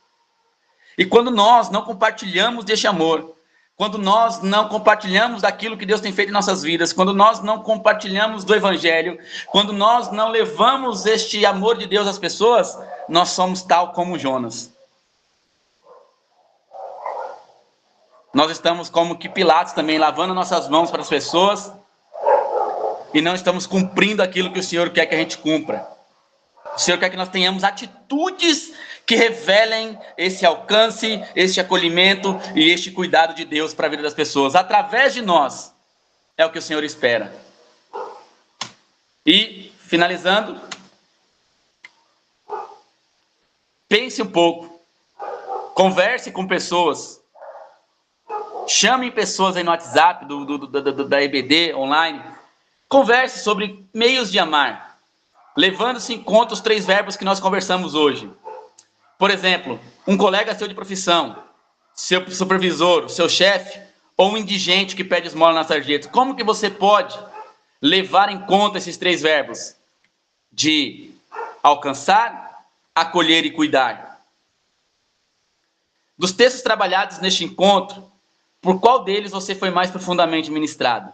E quando nós não compartilhamos deste amor, quando nós não compartilhamos daquilo que Deus tem feito em nossas vidas, quando nós não compartilhamos do Evangelho, quando nós não levamos este amor de Deus às pessoas, nós somos tal como Jonas. Nós estamos como que Pilatos também, lavando nossas mãos para as pessoas e não estamos cumprindo aquilo que o Senhor quer que a gente cumpra. O Senhor quer que nós tenhamos atitudes que revelem esse alcance, este acolhimento e este cuidado de Deus para a vida das pessoas. Através de nós, é o que o Senhor espera. E, finalizando, pense um pouco, converse com pessoas, chame pessoas aí no WhatsApp, da EBD online, converse sobre meios de amar, levando-se em conta os 3 verbos que nós conversamos hoje. Por exemplo, um colega seu de profissão, seu supervisor, seu chefe, ou um indigente que pede esmola na sarjeta. Como que você pode levar em conta esses 3 verbos? De alcançar, acolher e cuidar. Dos textos trabalhados neste encontro, por qual deles você foi mais profundamente ministrado?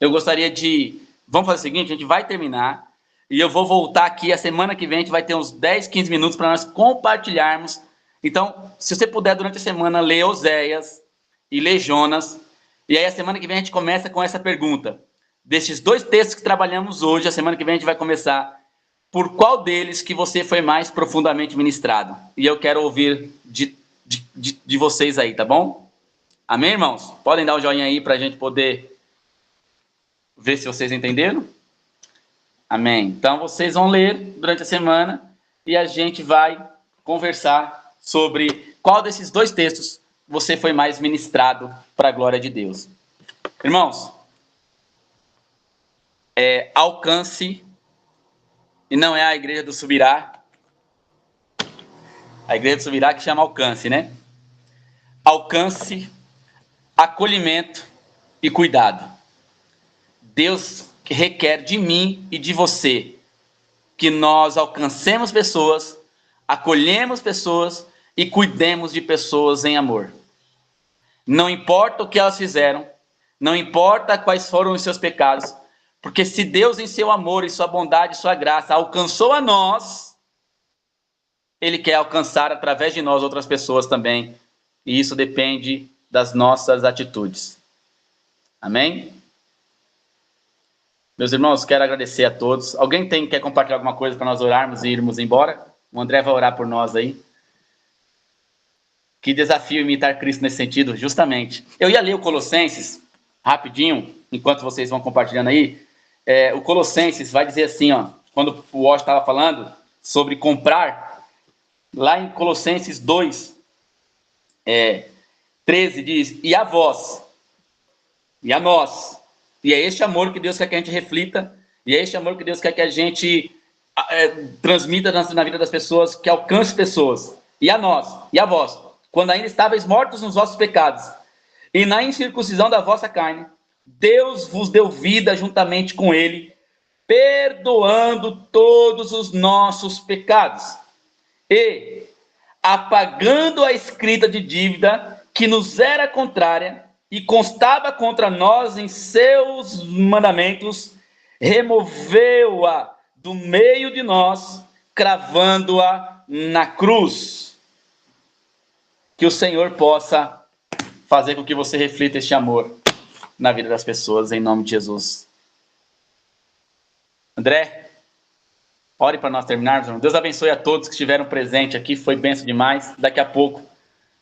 Eu gostaria de... Vamos fazer o seguinte, a gente vai terminar. E eu vou voltar aqui, a semana que vem a gente vai ter uns 10, 15 minutos para nós compartilharmos. Então, se você puder durante a semana ler Oséias e ler Jonas, E aí, a semana que vem, a gente começa com essa pergunta. Desses 2 textos que trabalhamos hoje, a semana que vem a gente vai começar. Por qual deles que você foi mais profundamente ministrado? E eu quero ouvir de vocês aí, tá bom? Amém, irmãos? Podem dar um joinha aí para a gente poder ver se vocês entenderam? Amém. Então, vocês vão ler durante a semana e a gente vai conversar sobre qual desses 2 textos você foi mais ministrado para a glória de Deus. Irmãos, alcance, e não é a igreja do Subirá. A igreja do Subirá que chama alcance, né? Alcance, acolhimento e cuidado. Deus requer de mim e de você que nós alcancemos pessoas, acolhemos pessoas e cuidemos de pessoas em amor. Não importa o que elas fizeram, não importa quais foram os seus pecados, porque se Deus em seu amor e sua bondade e sua graça alcançou a nós, Ele quer alcançar através de nós outras pessoas também. E isso depende das nossas atitudes. Amém? Meus irmãos, quero agradecer a todos. Alguém quer compartilhar alguma coisa para nós orarmos e irmos embora? O André vai orar por nós aí. Que desafio imitar Cristo nesse sentido, justamente. Eu ia ler o Colossenses, rapidinho, enquanto vocês vão compartilhando aí. O Colossenses vai dizer assim, ó, quando o Walsh estava falando sobre comprar, lá em Colossenses 2, 13 diz, e a vós, e a nós, e é este amor que Deus quer que a gente reflita, e é este amor que Deus quer que a gente transmita na vida das pessoas, que alcance pessoas, e a nós, e a vós, quando ainda estáveis mortos nos vossos pecados, e na incircuncisão da vossa carne, Deus vos deu vida juntamente com ele, perdoando todos os nossos pecados, e apagando a escrita de dívida que nos era contrária e constava contra nós em seus mandamentos, removeu-a do meio de nós, cravando-a na cruz. Que o Senhor possa fazer com que você reflita este amor na vida das pessoas, em nome de Jesus. André, ore para nós terminarmos. Deus abençoe a todos que estiveram presentes aqui, foi bênção demais. Daqui a pouco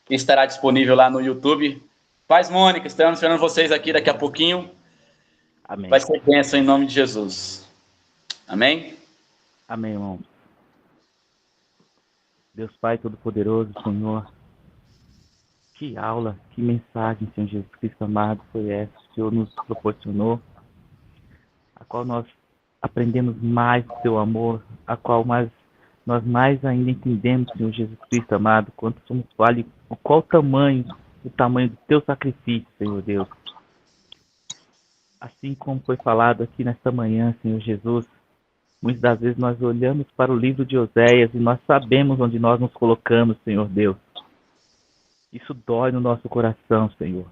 estará disponível lá no YouTube. Paz, Mônica, estamos esperando vocês aqui daqui a pouquinho. Amém. Vai ser bênção em nome de Jesus. Amém? Amém, irmão. Deus Pai Todo-Poderoso, Senhor, que aula, que mensagem, Senhor Jesus Cristo amado, foi essa que o Senhor nos proporcionou, a qual nós aprendemos mais do Teu amor, a qual nós mais ainda entendemos, Senhor Jesus Cristo amado, quanto somos válidos, qual o tamanho do Teu sacrifício, Senhor Deus. Assim como foi falado aqui nesta manhã, Senhor Jesus, muitas das vezes nós olhamos para o livro de Oséias e nós sabemos onde nós nos colocamos, Senhor Deus. Isso dói no nosso coração, Senhor.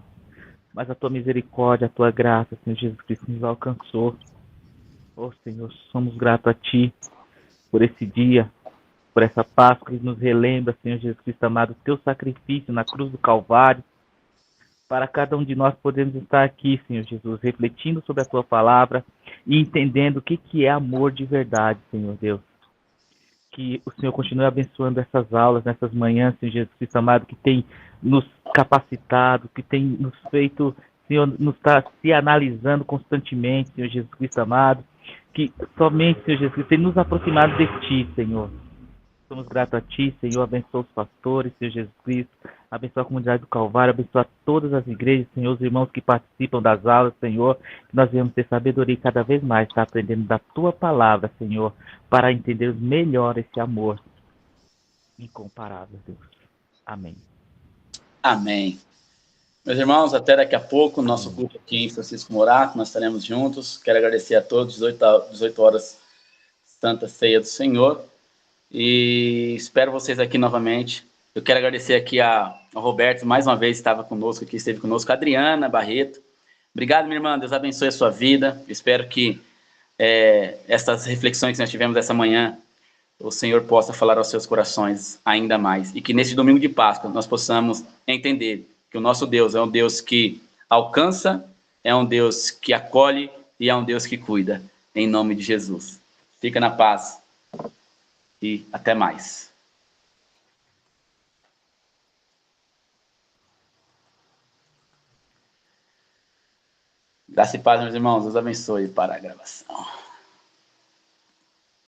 Mas a Tua misericórdia, a Tua graça, Senhor Jesus Cristo, nos alcançou. Oh, Senhor, somos gratos a Ti por esse dia, por essa Páscoa que nos relembra, Senhor Jesus Cristo amado, o Teu sacrifício na cruz do Calvário, para cada um de nós podermos estar aqui, Senhor Jesus, refletindo sobre a Tua palavra e entendendo o que é amor de verdade, Senhor Deus. Que o Senhor continue abençoando essas aulas, nessas manhãs, Senhor Jesus Cristo amado, que tem nos capacitado, que tem nos feito, Senhor, nos está se analisando constantemente, Senhor Jesus Cristo amado, que somente, Senhor Jesus Cristo, tem nos aproximado de Ti, Senhor. Somos gratos a Ti, Senhor, abençoa os pastores, Senhor Jesus Cristo, abençoa a comunidade do Calvário, abençoa todas as igrejas, Senhor, os irmãos que participam das aulas, Senhor, que nós venhamos ter sabedoria e cada vez mais estar aprendendo da Tua palavra, Senhor, para entender melhor esse amor incomparável, Deus. Amém. Amém. Meus irmãos, até daqui a pouco, nosso culto aqui em Francisco Morato, nós estaremos juntos. Quero agradecer a todos, 18 horas, Santa Ceia do Senhor. E espero vocês aqui novamente. Eu quero agradecer aqui ao Roberto, mais uma vez estava conosco aqui, esteve conosco, a Adriana Barreto. Obrigado, minha irmã, Deus abençoe a sua vida. Espero que essas reflexões que nós tivemos essa manhã, o Senhor possa falar aos seus corações ainda mais. E que nesse domingo de Páscoa nós possamos entender que o nosso Deus é um Deus que alcança, é um Deus que acolhe e é um Deus que cuida. Em nome de Jesus. Fica na paz e até mais. Graça e paz, meus irmãos. Deus abençoe para a gravação.